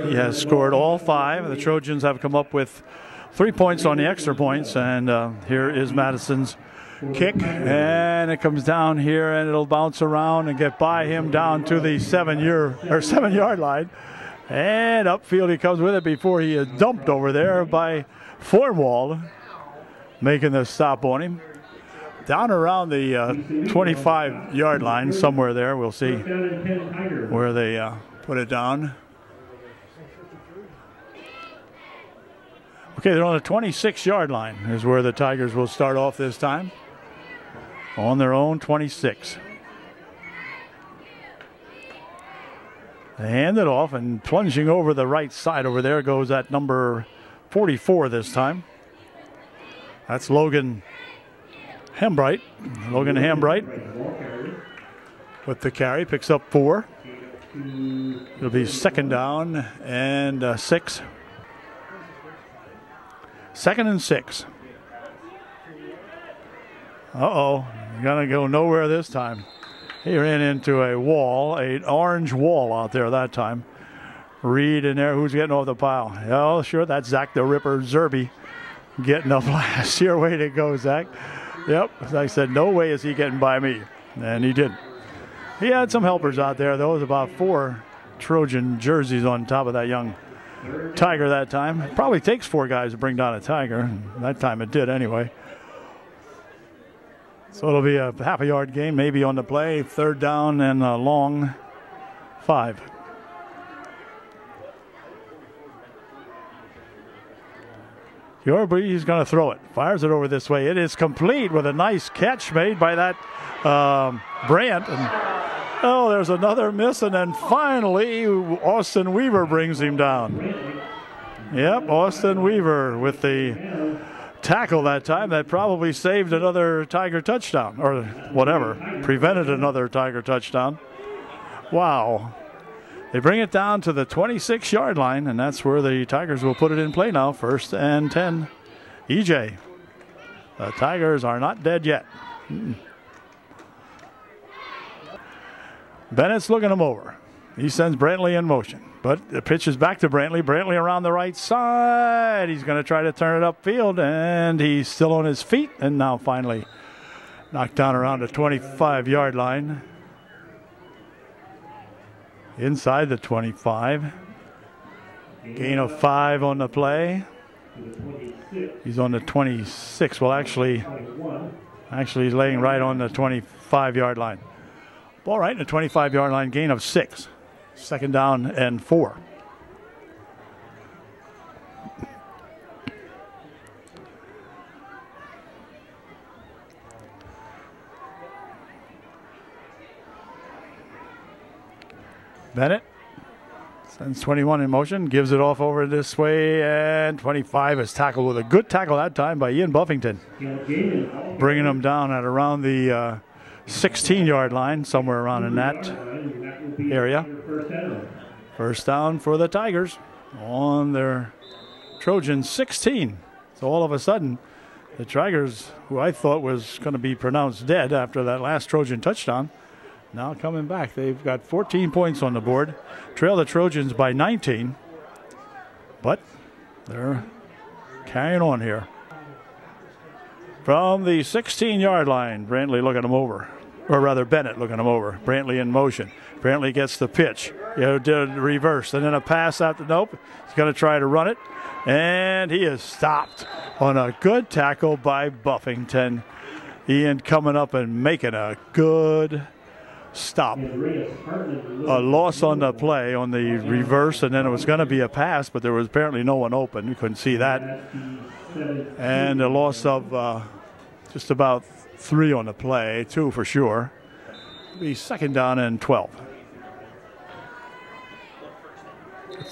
He has scored all 5. The Trojans have come up with 3 points on the extra points, and here is Madison's kick, and it comes down here, and it'll bounce around and get by him down to the 7-yard line, and upfield he comes with it before he is dumped over there by Fornwald, making the stop on him. Down around the 25-yard line, somewhere there. We'll see where they put it down. Okay, they're on the 26-yard line is where the Tigers will start off this time. On their own 26. They hand it off, and plunging over the right side over there goes that number 44 this time. That's Logan Hambright. Logan Hambright with the carry, picks up 4. It'll be 2nd down and 6. 2nd and 6. Uh-oh, gonna go nowhere this time. He ran into a wall, an orange wall out there that time. Reed in there, who's getting off the pile? Oh, sure, that's Zach the Ripper Zerby getting up last. Your way to go, Zach. Yep, as I said, no way is he getting by me. And he did. He had some helpers out there. There was about 4 Trojan jerseys on top of that young Tiger that time. It probably takes 4 guys to bring down a Tiger. That time it did anyway. So it'll be a half-a-yard game, maybe on the play. 3rd down and a long 5. He's going to throw it. Fires it over this way. It is complete with a nice catch made by that Brandt. And, oh, there's another miss. And then finally, Austin Weaver brings him down. Yep, Austin Weaver with the tackle that time that probably saved another Tiger touchdown or whatever, prevented another Tiger touchdown. Wow. They bring it down to the 26-yard line, and that's where the Tigers will put it in play now. 1st and 10. EJ. The Tigers are not dead yet. Bennett's looking him over. He sends Brantley in motion. But the pitch is back to Brantley. Brantley around the right side. He's going to try to turn it upfield, and he's still on his feet. And now finally knocked down around the 25-yard line. Inside the 25. Gain of 5 on the play. He's on the 26. Well, actually he's laying right on the 25-yard line. Ball right in the 25-yard line, gain of 6. 2nd down and 4. Bennett sends 21 in motion, gives it off over this way, and 25 is tackled with a good tackle that time by Ian Buffington. Bringing him down at around the 16-yard line, somewhere around in that area. 1st down for the Tigers on their Trojan 16. So all of a sudden, the Tigers, who I thought was going to be pronounced dead after that last Trojan touchdown, now coming back. They've got 14 points on the board. Trail the Trojans by 19. But they're carrying on here. From the 16-yard line, Brantley looking him over. Or rather, Bennett looking him over. Brantley in motion. Brantley gets the pitch. Did a reverse. And then a pass out the nope. He's going to try to run it. And he is stopped on a good tackle by Buffington. Ian coming up and making a good stop. A loss on the play on the reverse, and then it was going to be a pass, but there was apparently no one open. You couldn't see that. And a loss of just about 3 on the play, 2 for sure. It'll be 2nd down and 12.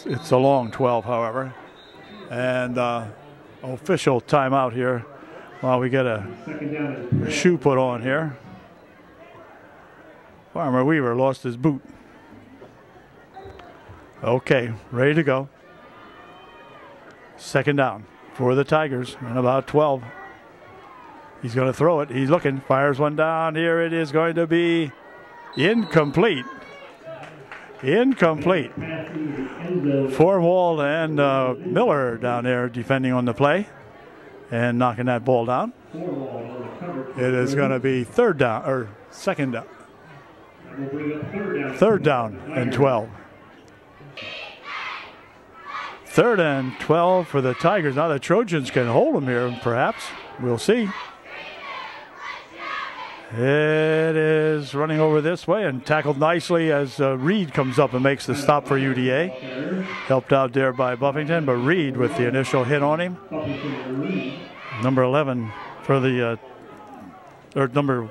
It's a long 12, however. And official timeout here while we get a shoe put on here. Farmer Weaver lost his boot. Okay, ready to go. 2nd down for the Tigers and about 12. He's going to throw it. He's looking. Fires one down. Here it is going to be incomplete. Incomplete. Forwald and Miller down there defending on the play and knocking that ball down. It is going to be 3rd down or 2nd down. 3rd down and 12. 3rd and 12 for the Tigers. Now the Trojans can hold them here, perhaps. We'll see. It is running over this way and tackled nicely as Reed comes up and makes the stop for UDA. Helped out there by Buffington, but Reed with the initial hit on him. Number 11 for the or number,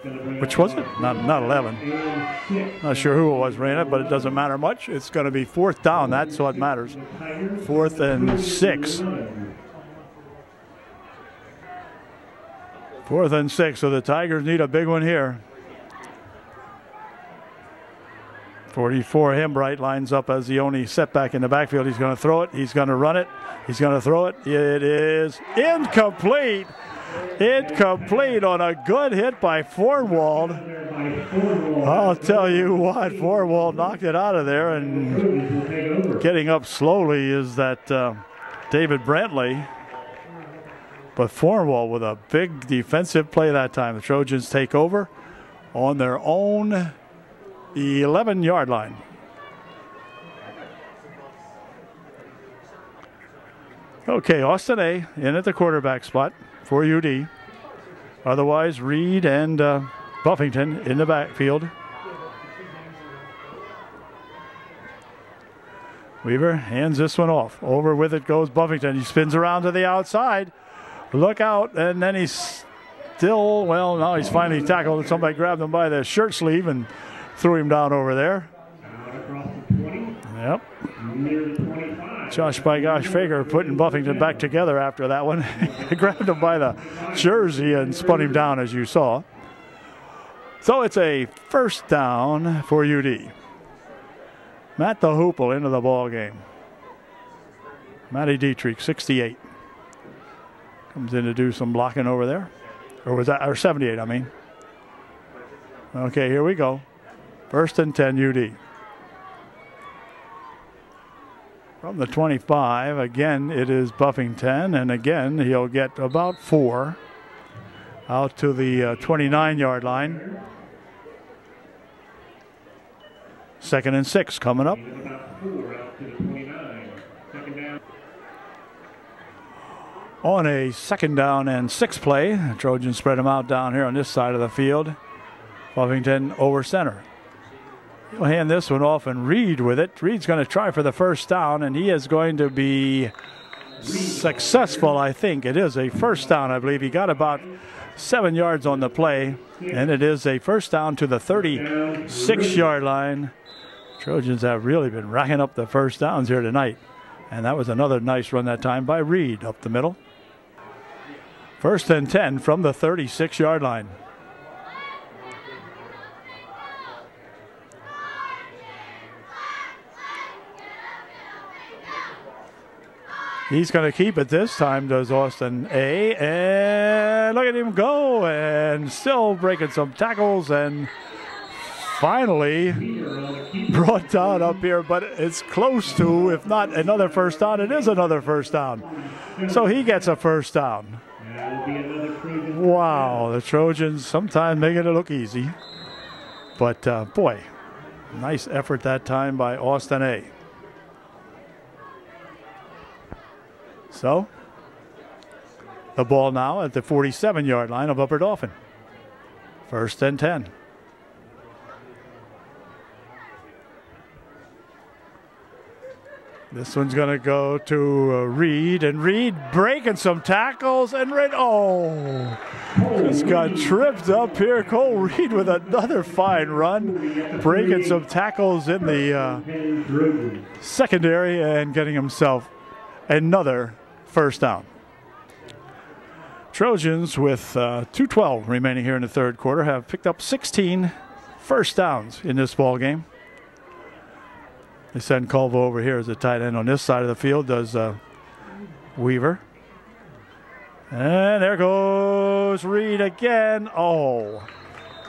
which was it? Not 11. Not sure who it was ran it, but it doesn't matter much. It's going to be 4th down. That's what matters. 4th and 6. 4th and 6. So the Tigers need a big one here. 44, Hembright lines up as the only setback in the backfield. He's going to throw it. He's going to run it. He's going to throw it. It is incomplete. Incomplete on a good hit by Fornwald. I'll tell you what, Fornwald knocked it out of there, and getting up slowly is that David Brantley. But Fornwald with a big defensive play that time. The Trojans take over on their own 11-yard line. Okay, Austin A. in at the quarterback spot for UD. Otherwise, Reed and Buffington in the backfield. Weaver hands this one off. Over with it goes Buffington. He spins around to the outside. Look out, and then he's still, well, now he's finally tackled. Somebody grabbed him by the shirt sleeve and threw him down over there. Yep. Josh by gosh Fager putting Buffington back together after that one. He grabbed him by the jersey and spun him down, as you saw. So it's a first down for UD. Matt the Hoople into the ball game. Matty Dietrich, 68. Comes in to do some blocking over there. Or 78, I mean. Okay, here we go. First and 10 UD. From the 25, again, it is Buffington, and again, he'll get about 4 out to the 29-yard line. Second and 6 coming up. On a second down and 6 play, the Trojans spread them out down here on this side of the field. Buffington over center. He'll hand this one off and Reed with it. Reed's going to try for the first down, and he is going to be successful, I think. It is a first down, I believe. He got about 7 yards on the play, and it is a first down to the 36-yard line. Trojans have really been racking up the first downs here tonight. And that was another nice run that time by Reed up the middle. First and 10 from the 36-yard line. He's going to keep it this time, does Austin A. And look at him go, and still breaking some tackles, and finally brought down up here, but it's close to, if not another first down, it is another first down. So he gets a first down. Wow, the Trojans sometimes making it look easy. But boy, nice effort that time by Austin A. So, the ball now at the 47-yard line of Upper Dauphin. First and 10. This one's going to go to Reed, and Reed breaking some tackles, and Reed, just got tripped up here. Cole Reed with another fine run, breaking some tackles in the secondary and getting himself another first down. Trojans with 2:12 remaining here in the third quarter have picked up 16 first downs in this ball game. They send Culvo over here as a tight end on this side of the field, does Weaver. And there goes Reed again. Oh.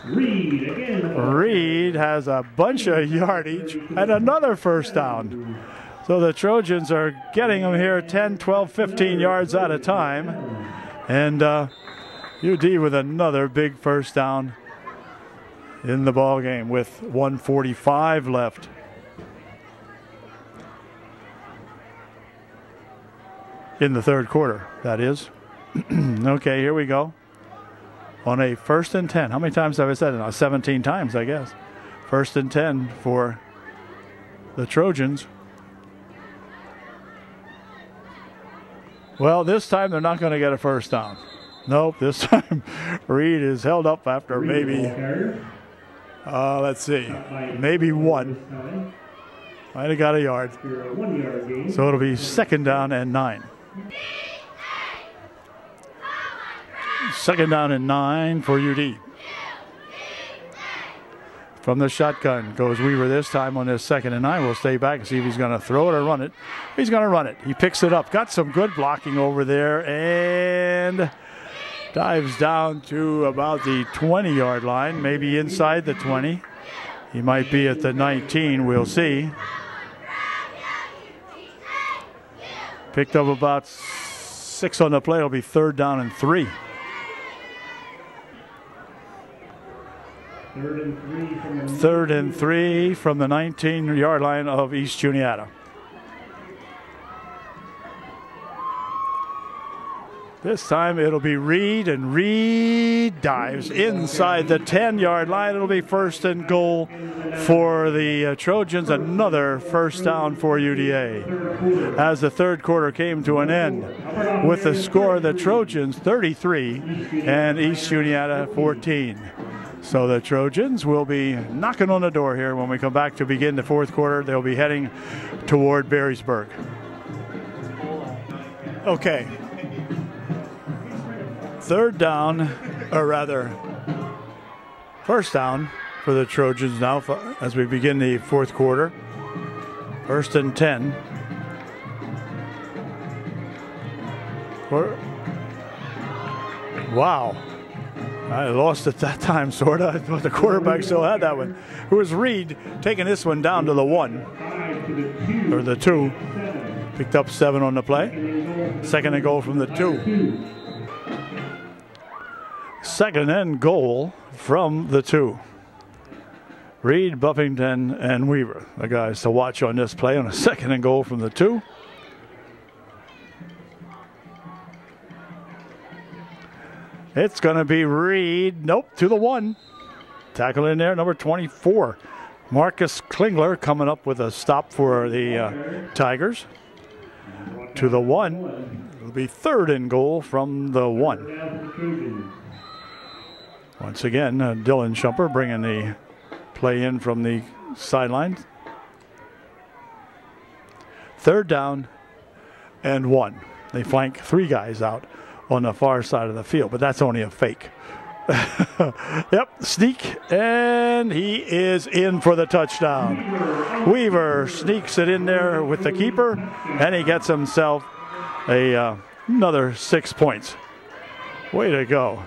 Reed again. Reed has a bunch of yardage and another first down. So the Trojans are getting them here 10, 12, 15 yards at a time. And UD with another big first down in the ball game with 1:45 left. In the third quarter, that is. Okay, here we go. On a first and 10. How many times have I said it now? 17 times, I guess. First and 10 for the Trojans. Well, this time they're not going to get a first down. Nope, this time Reed is held up after maybe, let's see, maybe one. Might have got a yard. So it'll be second down and 9. Second down and 9 for UD. from the shotgun. Goes Weaver this time on this 2nd and 9. We'll stay back and see if he's going to throw it or run it. He's going to run it. He picks it up. Got some good blocking over there and dives down to about the 20-yard line, maybe inside the 20. He might be at the 19. We'll see. Picked up about 6 on the play. It'll be 3rd down and 3. 3rd and 3 from the 19-yard line of East Juniata. This time it'll be Reed, and Reed dives inside the 10-yard line. It'll be 1st and goal for the Trojans. Another 1st down for UDA. As the 3rd quarter came to an end with the score, the Trojans 33 and East Juniata 14. So the Trojans will be knocking on the door here when we come back to begin the 4th quarter. They'll be heading toward Berrysburg. Okay. 3rd down, or rather 1st down for the Trojans now as we begin the 4th quarter. 1st and 10. Wow. I lost it that time, sort of. I thought the quarterback still had that one. It was Reed taking this one down to the 1, or the 2. Picked up 7 on the play. 2nd and goal from the 2. 2nd and goal from the 2. Reed, Buffington, and Weaver, the guys to watch on this play on a 2nd and goal from the 2. It's going to be Reed. Nope, to the 1. Tackle in there, number 24. Marcus Klingler coming up with a stop for the Tigers. To the 1. It'll be 3rd and goal from the 1. Once again, Dustin Chomper bringing the play in from the sideline. 3rd down and 1. They flank 3 guys out on the far side of the field, but that's only a fake. Yep, sneak, and he is in for the touchdown. Weaver sneaks it in there with the keeper, and he gets himself another 6 points. Way to go.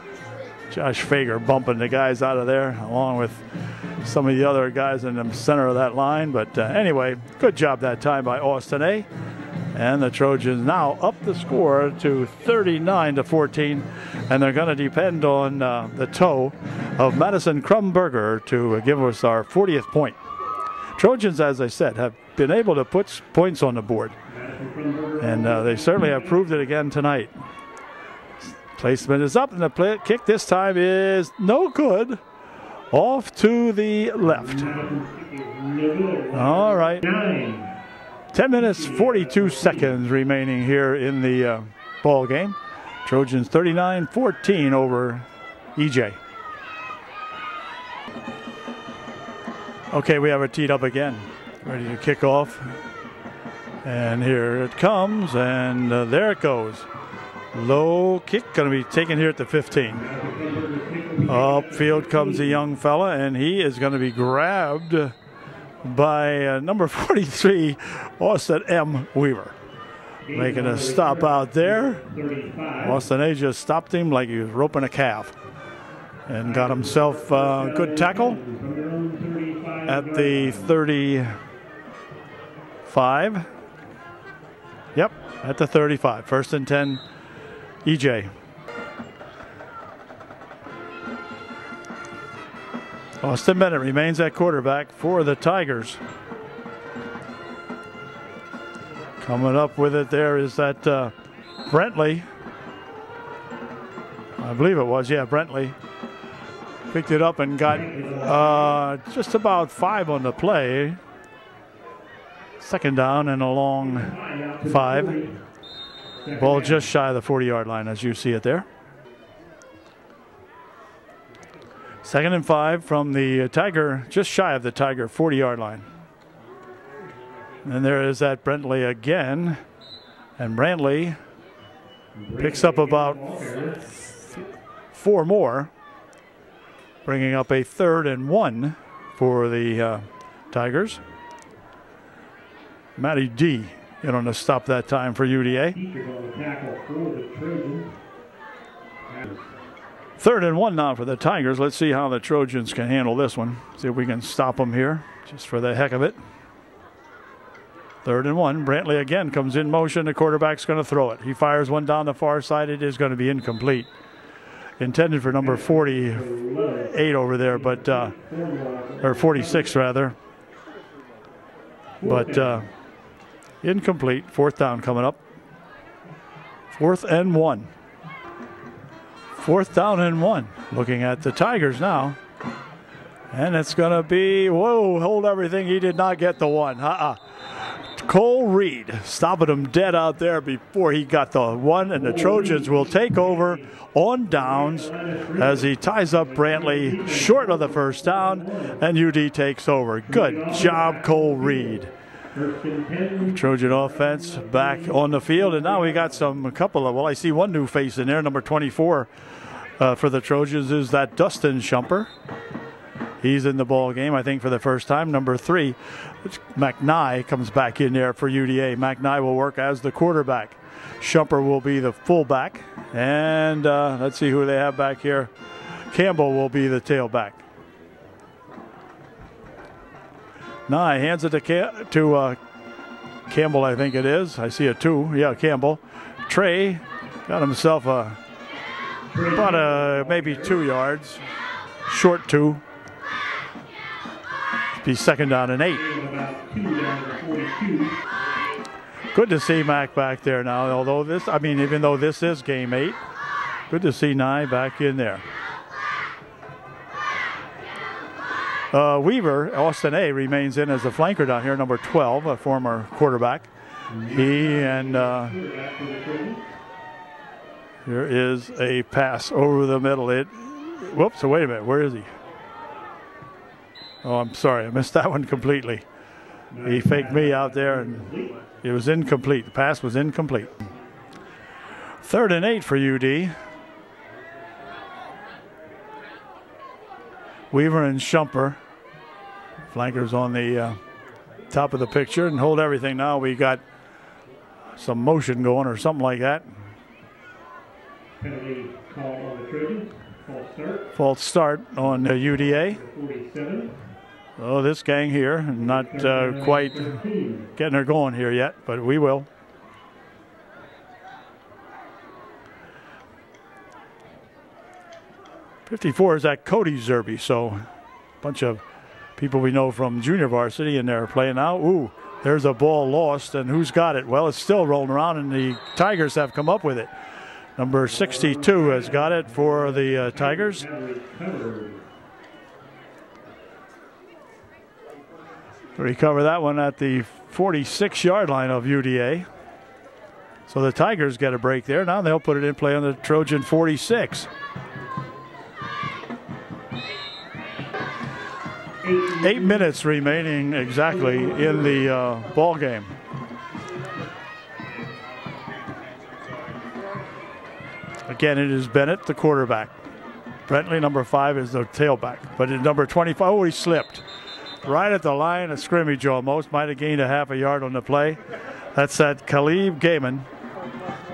Josh Fager bumping the guys out of there, along with some of the other guys in the center of that line. But anyway, good job that time by Austin A. And the Trojans now up the score to 39-14, and they're going to depend on the toe of Madison Krumberger to give us our 40th point. Trojans, as I said, have been able to put points on the board, and they certainly have proved it again tonight. Placement is up, and the kick this time is no good. Off to the left. All right. 10 minutes, 42 seconds remaining here in the ball game. Trojans 39-14 over EJ. Okay, we have it teed up again. Ready to kick off. And here it comes, and there it goes. Low kick, going to be taken here at the 15. Upfield comes the young fella, and he is going to be grabbed by number 43, Austin M. Weaver. Making a stop out there. Austin A. just stopped him like he was roping a calf. And got himself a good tackle at the 35. Yep, at the 35. 1st and 10, EJ. Austin Bennett remains at quarterback for the Tigers. Coming up with it there is that Brentley. I believe it was, yeah, Brentley. Picked it up and got just about 5 on the play. 2nd down and a long 5. Ball just shy of the 40-yard line as you see it there. 2nd and 5 from the Tiger, just shy of the Tiger 40-yard line. And there is that Brentley again. And Brantley picks up about 4 more, bringing up a 3rd and 1 for the Tigers. Matty D in on the stop that time for UDA. 3rd and 1 now for the Tigers. Let's see how the Trojans can handle this one. See if we can stop them here just for the heck of it. 3rd and 1. Brantley again comes in motion. The quarterback's going to throw it. He fires one down the far side. It is going to be incomplete. Intended for number 48 over there, but or 46 rather. But incomplete. 4th down coming up. 4th and 1. 4th down and 1. Looking at the Tigers now. And it's going to be, whoa, hold everything. He did not get the one. Cole Reed stopping him dead out there before he got the one, and the Trojans will take over on downs as he ties up Brantley short of the 1st down, and UD takes over. Good job, Cole Reed. Trojan offense back on the field, and now we got a couple of, well, I see one new face in there. Number 24 for the Trojans is that Dustin Chomper. He's in the ball game, I think, for the first time. Number 3, McKnight comes back in there for UDA. McKnight will work as the quarterback. Chomper will be the fullback. And let's see who they have back here. Campbell will be the tailback. Nye hands it to Campbell, I think it is. I see a 2. Yeah, Campbell. Trey got himself about maybe 2 yards. Short 2. Be 2nd down and 8. Good to see Mac back there now. Although this, I mean, even though this is game 8, good to see Nye back in there. Weaver, Austin A, remains in as the flanker down here, number 12, a former quarterback. He and there is a pass over the middle. Whoops, wait a minute, where is he? Oh, I'm sorry, I missed that one completely. He faked me out there, and it was incomplete. The pass was incomplete. 3rd and 8 for UD. Weaver and Chomper. Flankers on the top of the picture, and hold everything now. We got some motion going or something like that. Penalty call on the Trojans. False start on the UDA. 47. Oh, this gang here, not quite getting her going here yet, but we will. '54 is that Cody Zerby, so a bunch of people we know from junior varsity, and they're playing now. Ooh, there's a ball lost, and who's got it? Well, it's still rolling around, and the Tigers have come up with it. Number 62 has got it for the Tigers. Recover that one at the 46-yard line of UDA. So the Tigers get a break there. Now they'll put it in play on the Trojan 46. 8 minutes remaining exactly in the ball game. Again, it is Bennett, the quarterback. Brantley, number 5, is the tailback. But at number 25, oh, he slipped. Right at the line of scrimmage almost. Might have gained a half a yard on the play. That's that Khalib Gaiman.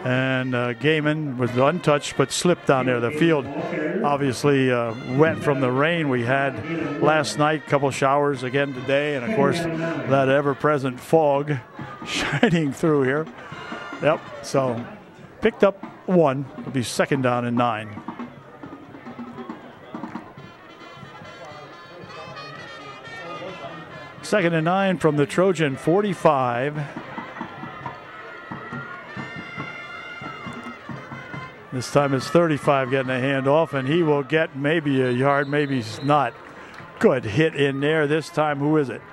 And Gaiman was untouched but slipped down there. The field obviously wet from the rain we had last night. Couple showers again today. And, of course, that ever-present fog shining through here. Yep, so picked up 1. It'll be 2nd down and 9. Second and 9 from the Trojan 45. This time it's 35 getting a handoff, and he will get maybe a yard, maybe not. Good hit in there. This time, who is it?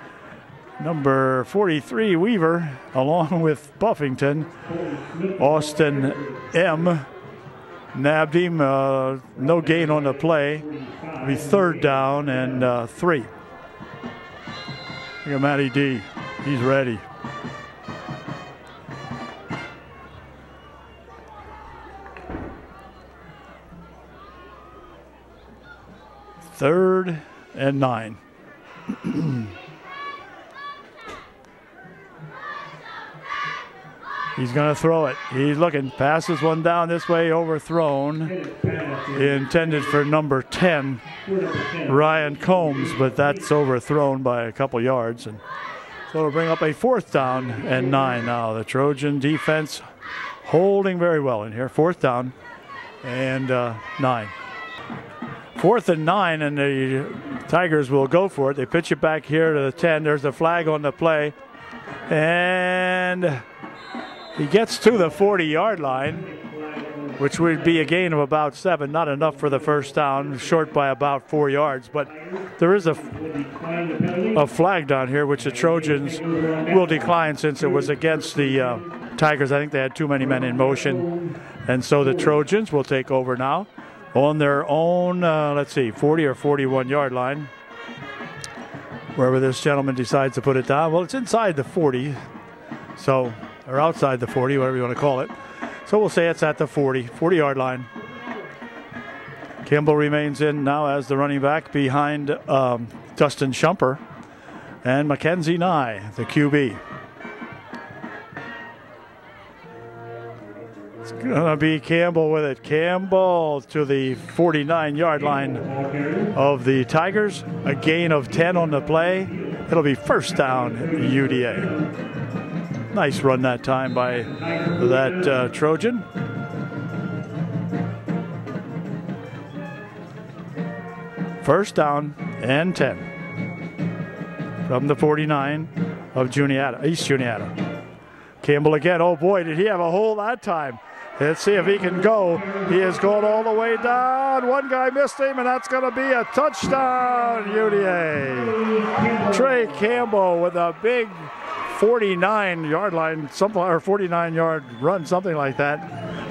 Number 43, Weaver, along with Buffington. Austin M. nabbed him. No gain on the play. It'll be 3rd down and 3. Look at Matty D. He's ready. Third and 9. He's going to throw it. He's looking. Passes one down this way, overthrown. Intended for number 10, Ryan Combs, but that's overthrown by a couple yards. And so it'll bring up a 4th down and 9 now. The Trojan defense holding very well in here. 4th down and 9. 4th and 9, and the Tigers will go for it. They pitch it back here to the 10. There's a flag on the play. And he gets to the 40-yard line, which would be a gain of about 7. Not enough for the 1st down, short by about 4 yards. But there is a flag down here, which the Trojans will decline since it was against the Tigers. I think they had too many men in motion. And so the Trojans will take over now on their own, 40 or 41-yard line, wherever this gentleman decides to put it down. Well, it's inside the 40, so, or outside the 40, whatever you want to call it. So we'll say it's at the 40-yard line. Kimball remains in now as the running back behind Dustin Chomper and Mackenzie Nye, the QB. It's going to be Campbell with it. Campbell to the 49-yard line of the Tigers. A gain of 10 on the play. It'll be 1st down, UDA. Nice run that time by that Trojan. First down and 10 from the 49 of Juniata, East Juniata. Campbell again. Oh boy, did he have a hole that time. Let's see if he can go. He has gone all the way down. One guy missed him, and that's going to be a touchdown, UDA. Trey Campbell with a big 49-yard line, or 49-yard run, something like that,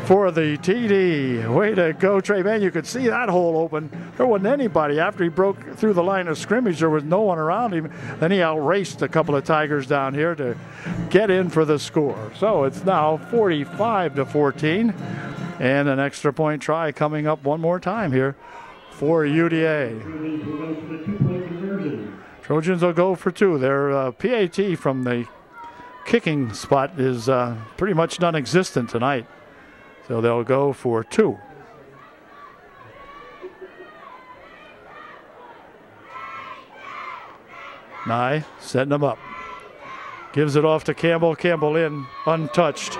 for the TD. Way to go, Trey. Man, you could see that hole open. There wasn't anybody. After he broke through the line of scrimmage, there was no one around him. Then he outraced a couple of Tigers down here to get in for the score. So it's now 45-14, and an extra point try coming up one more time here for UDA. Trojans will go for 2. Their PAT from the kicking spot is pretty much non-existent tonight. So they'll go for 2. Nye setting them up. Gives it off to Campbell. Campbell in, untouched.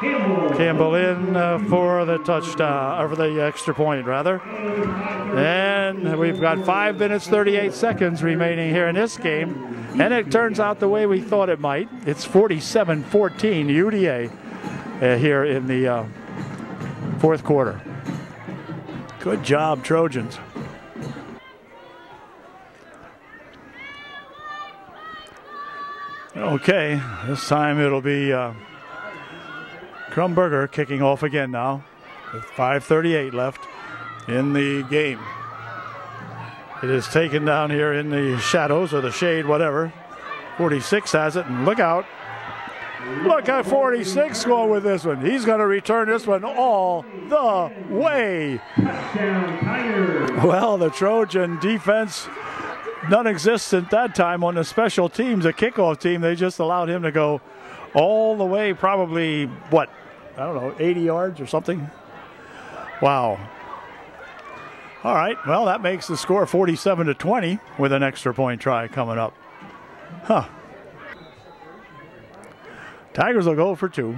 Campbell in for the touchdown, or for the extra point, rather. And we've got 5 minutes, 38 seconds remaining here in this game. And it turns out the way we thought it might. It's 47-14 UDA here in the 4th quarter. Good job, Trojans. Okay, this time it'll be Schomberg kicking off again now with 5:38 left in the game. It is taken down here in the shadows or the shade, whatever. 46 has it, and look out. Look at 46 going with this one. He's going to return this one all the way. Well, the Trojan defense non-existent that time on the special teams, a kickoff team. They just allowed him to go all the way, probably, what, I don't know, 80 yards or something. Wow. All right, well, that makes the score 47-20 with an extra point try coming up. Huh. Tigers will go for 2.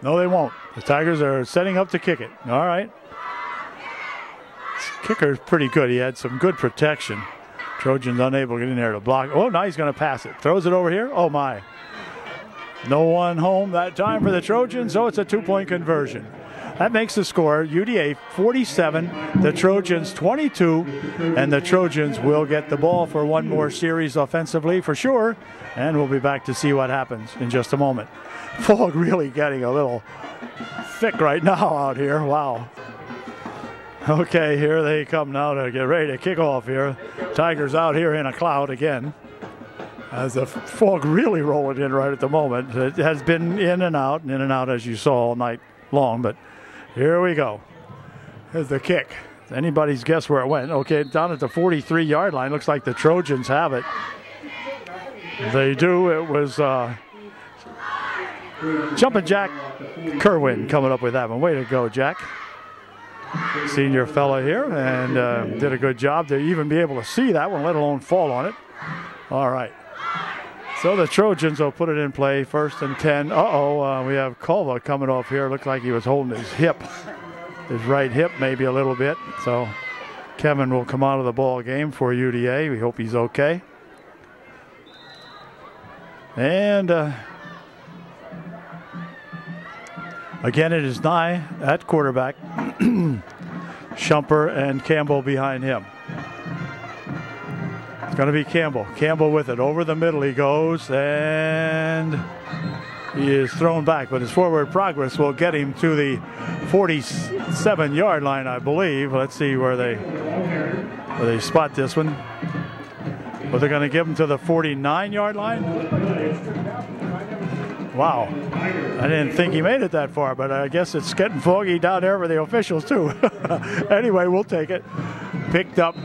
No, they won't. The Tigers are setting up to kick it. All right. This kicker's pretty good. He had some good protection. Trojans unable to get in there to block. Oh, now he's going to pass it. Throws it over here. Oh, my. No one home that time for the Trojans, so it's a 2-point conversion. That makes the score UDA 47, the Trojans 22, and the Trojans will get the ball for one more series offensively for sure, and we'll be back to see what happens in just a moment. Fog really getting a little thick right now out here. Wow. Okay, here they come now to get ready to kick off here. Tigers out here in a cloud again, as the fog really rolling in right at the moment. It has been in and out as you saw all night long, but here we go. Here's the kick. anybody's guess where it went. Okay, down at the 43-yard line. Looks like the Trojans have it. They do. It was Jumpin' Jack Kerwin coming up with that one. Way to go, Jack. Senior fella here, and did a good job to even be able to see that one, let alone fall on it. All right. So the Trojans will put it in play, 1st and 10. We have Culva coming off here. Looked like he was holding his hip, his right hip maybe a little bit. So Kevin will come out of the ball game for UDA. We hope he's okay. And again, it is Nye at quarterback. Chomper and Campbell behind him. It's going to be Campbell. Campbell with it. Over the middle he goes, and he is thrown back. But his forward progress will get him to the 47-yard line, I believe. Let's see where they spot this one. But they're going to give him to the 49-yard line. Wow. I didn't think he made it that far, but I guess it's getting foggy down there for the officials, too. Anyway, we'll take it. Picked up.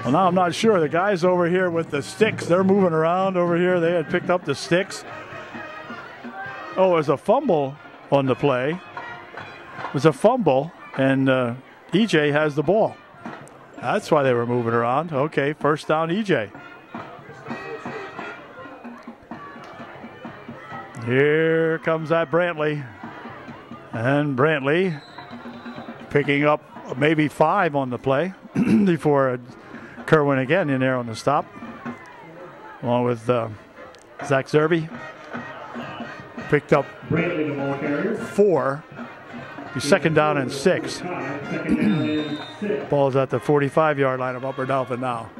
Well, now I'm not sure. The guys over here with the sticks, they're moving around over here. They had picked up the sticks. Oh, it was a fumble on the play. It was a fumble, and EJ has the ball. That's why they were moving around. Okay, 1st down, EJ. Here comes that Brantley. And Brantley picking up maybe 5 on the play before Kerwin again in there on the stop. Along with Zach Zerby. Picked up 4. 2nd down and 6. Ball's at the 45-yard line of Upper Delphin now.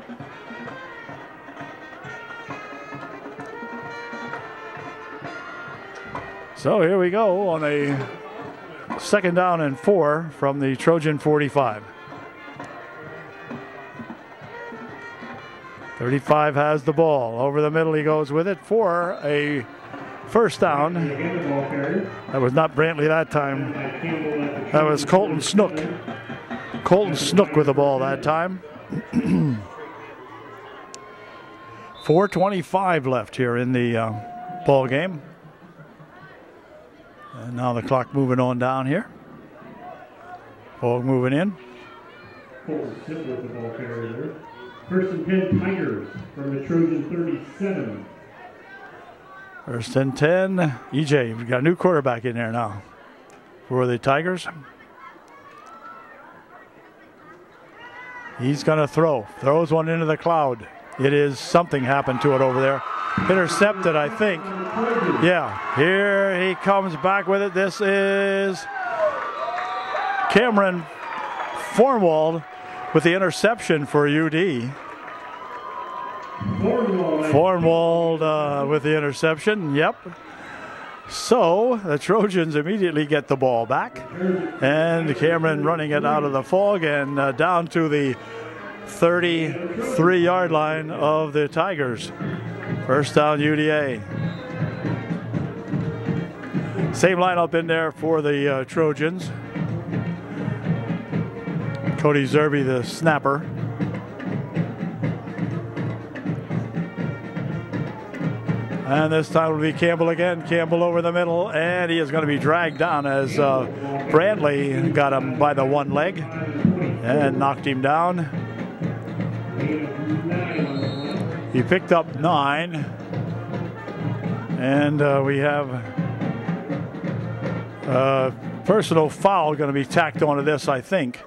So here we go on a 2nd down and 4 from the Trojan 45. 35 has the ball. Over the middle he goes with it for a 1st down. That was not Brantley that time. That was Colton Snook. Colton Snook with the ball that time. 4:25 left here in the ball game. And now the clock moving on down here. Ball moving in. Colton Snook with the ball carrier there. 1st and 10 Tigers from the Trojan 37. 1st and 10. EJ, we've got a new quarterback in there now for the Tigers. He's going to throw. Throws one into the cloud. It is something happened to it over there. Intercepted, I think. Yeah, here he comes back with it. This is Cameron Fornwald with the interception for UD. Fornwald with the interception, yep. So the Trojans immediately get the ball back. And Cameron running it out of the fog and down to the 33-yard line of the Tigers. 1st down UDA. Same lineup in there for the Trojans. Cody Zerby, the snapper. And this time will be Campbell again. Campbell over the middle, and he is going to be dragged down as Brantley got him by the one leg and knocked him down. He picked up 9, and we have a personal foul going to be tacked onto this, I think.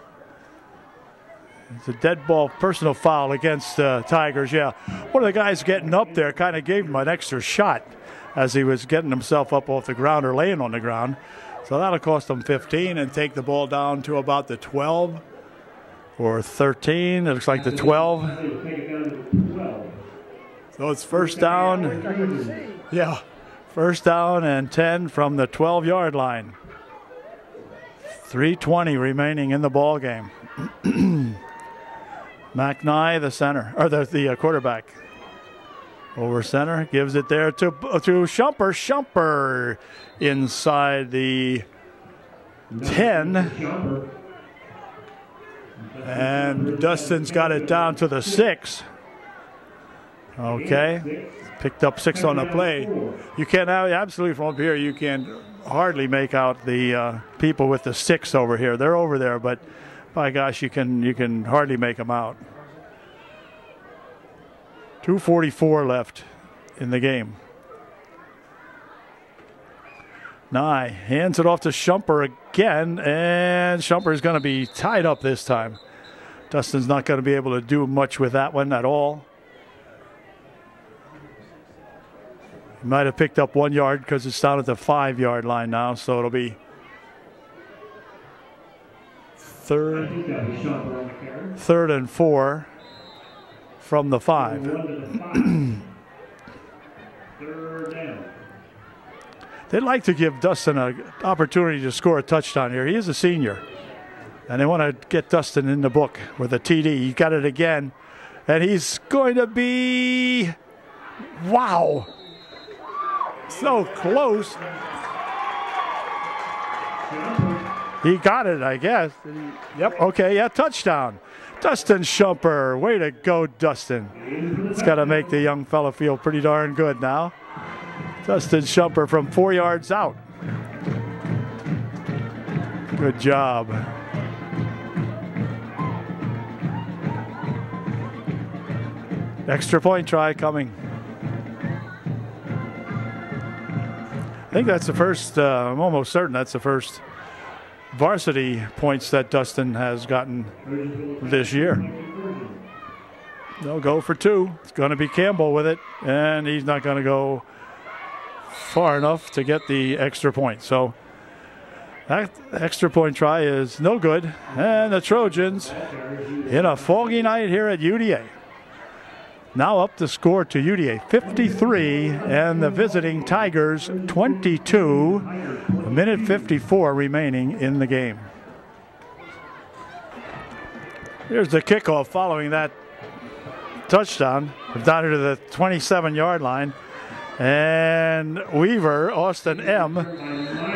It's a dead ball personal foul against Tigers, yeah. One of the guys getting up there kind of gave him an extra shot as he was getting himself up off the ground or laying on the ground. So that'll cost them 15 and take the ball down to about the 12 or 13. It looks like the 12. So it's 1st down. Yeah, 1st down and 10 from the 12-yard line. 3:20 remaining in the ball game. McNye, the center, or the quarterback. Over center, gives it there to Chomper. Chomper inside the 10. And Dustin's got it down to the 6. Okay. Picked up 6 on the play. You can absolutely from up here, you can hardly make out the people with the 6 over here. They're over there, but by gosh, you can hardly make them out. 2:44 left in the game. Nye hands it off to Chomper again, and Schomberg is going to be tied up this time. Dustin's not going to be able to do much with that one at all. He might have picked up 1 yard because it's down at the 5-yard line now, so it'll be third and 4 from the 5. They'd like to give Dustin an opportunity to score a touchdown here. He is a senior, and they want to get Dustin in the book with a TD. He got it again, and he's going to be, wow, so close. He got it, I guess. Yep, okay, yeah, touchdown. Dustin Chomper, way to go, Dustin. It's got to make the young fella feel pretty darn good now. Dustin Chomper from 4 yards out. Good job. Extra point try coming. I think that's the first, I'm almost certain that's the first varsity points that Dustin has gotten this year. They'll go for 2. It's going to be Campbell with it, and he's not going to go far enough to get the extra point. So that extra point try is no good. And the Trojans in a foggy night here at UDA. Now up the score to UDA 53 and the visiting Tigers 22. A minute 54 remaining in the game. Here's the kickoff following that touchdown. Down to the 27-yard line. And Weaver, Austin M.,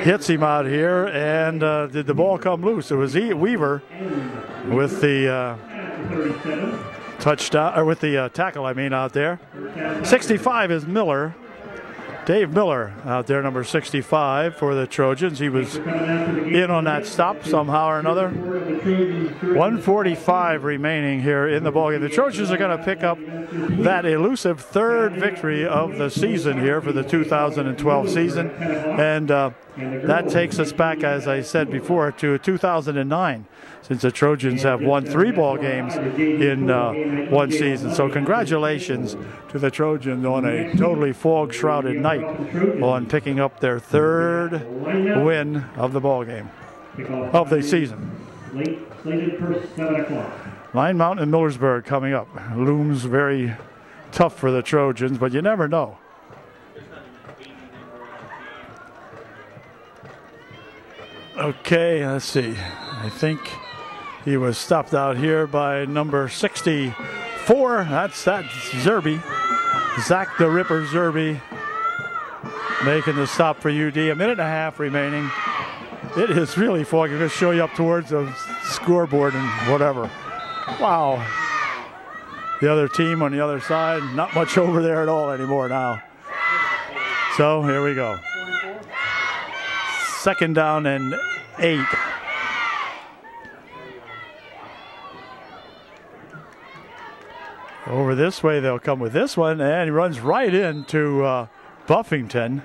hits him out here, and did the ball come loose? It was Weaver with the touchdown, or with the tackle, I mean, out there. 65 is Miller. Dave Miller out there, number 65 for the Trojans. He was in on that stop somehow or another. 1:45 remaining here in the ballgame. The Trojans are going to pick up that elusive 3rd victory of the season here for the 2012 season. And that takes us back, as I said before, to 2009, since the Trojans have won 3 ball games in one season. So congratulations to the Trojans on a totally fog-shrouded night on picking up their 3rd win of the ball game, of the season. Line Mountain and Millersburg coming up. Looms very tough for the Trojans, but you never know. Okay, let's see. I think he was stopped out here by number 64. That's Zerby. Zach the Ripper Zerby making the stop for UD. A minute and a half remaining. It is really foggy. I'm going to show you up towards the scoreboard and whatever. Wow. The other team on the other side, not much over there at all anymore now. So here we go. 2nd down and 8. Over this way, they'll come with this one, and he runs right into Buffington.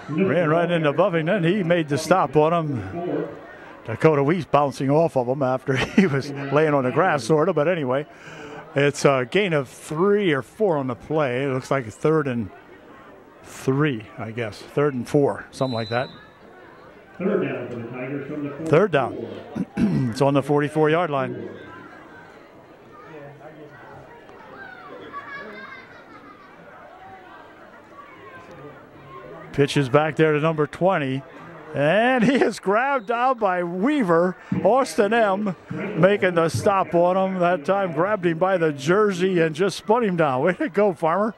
Ran right into Buffington. He made the stop on him. Dakota Weiss bouncing off of him after he was laying on the grass, sort of. But anyway, it's a gain of 3 or 4 on the play. It looks like 3rd and 3, I guess. 3rd and 4, something like that. 3rd down for the Tigers from the 44. 3rd down. It's on the 44-yard line. Pitches back there to number 20. And he is grabbed down by Weaver. Austin M. making the stop on him. That time grabbed him by the jersey and just spun him down. Way to go, Farmer.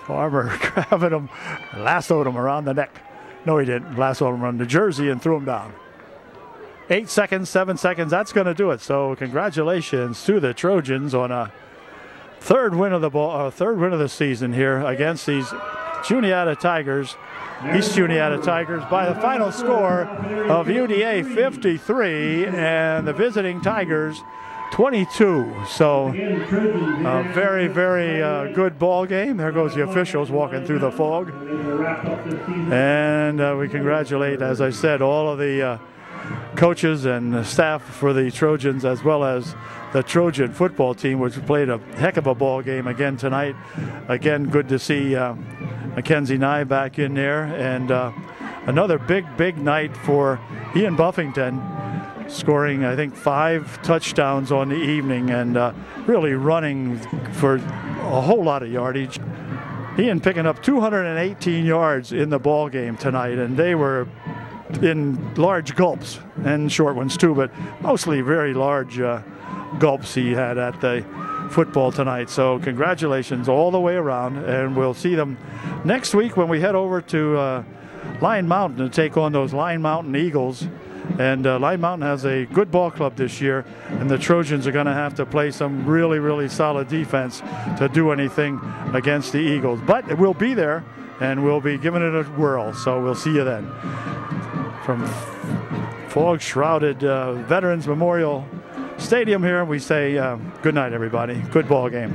Farmer grabbing him, lassoed him around the neck. No, he didn't. Lassoed him around the jersey and threw him down. 8 seconds, 7 seconds. That's going to do it. So congratulations to the Trojans on a third win of the season here against these Juniata Tigers. East Juniata Tigers by the final score of UDA 53 and the visiting Tigers 22. So a very, very good ball game. There goes the officials walking through the fog. And we congratulate, as I said, all of the coaches and staff for the Trojans, as well as the Trojan football team, which played a heck of a ball game again tonight. Again, good to see Mackenzie Nye back in there, and another big night for Ian Buffington, scoring I think 5 touchdowns on the evening and really running for a whole lot of yardage. Ian picking up 218 yards in the ball game tonight, and they were in large gulps and short ones too, but mostly very large gulps he had at the football tonight. So congratulations all the way around, and we'll see them next week when we head over to Lion Mountain to take on those Lion Mountain Eagles. And Lion Mountain has a good ball club this year, and the Trojans are going to have to play some really solid defense to do anything against the Eagles. But we'll be there, and we'll be giving it a whirl. So we'll see you then. From fog-shrouded Veterans Memorial Stadium here, we say good night, everybody. Good ball game.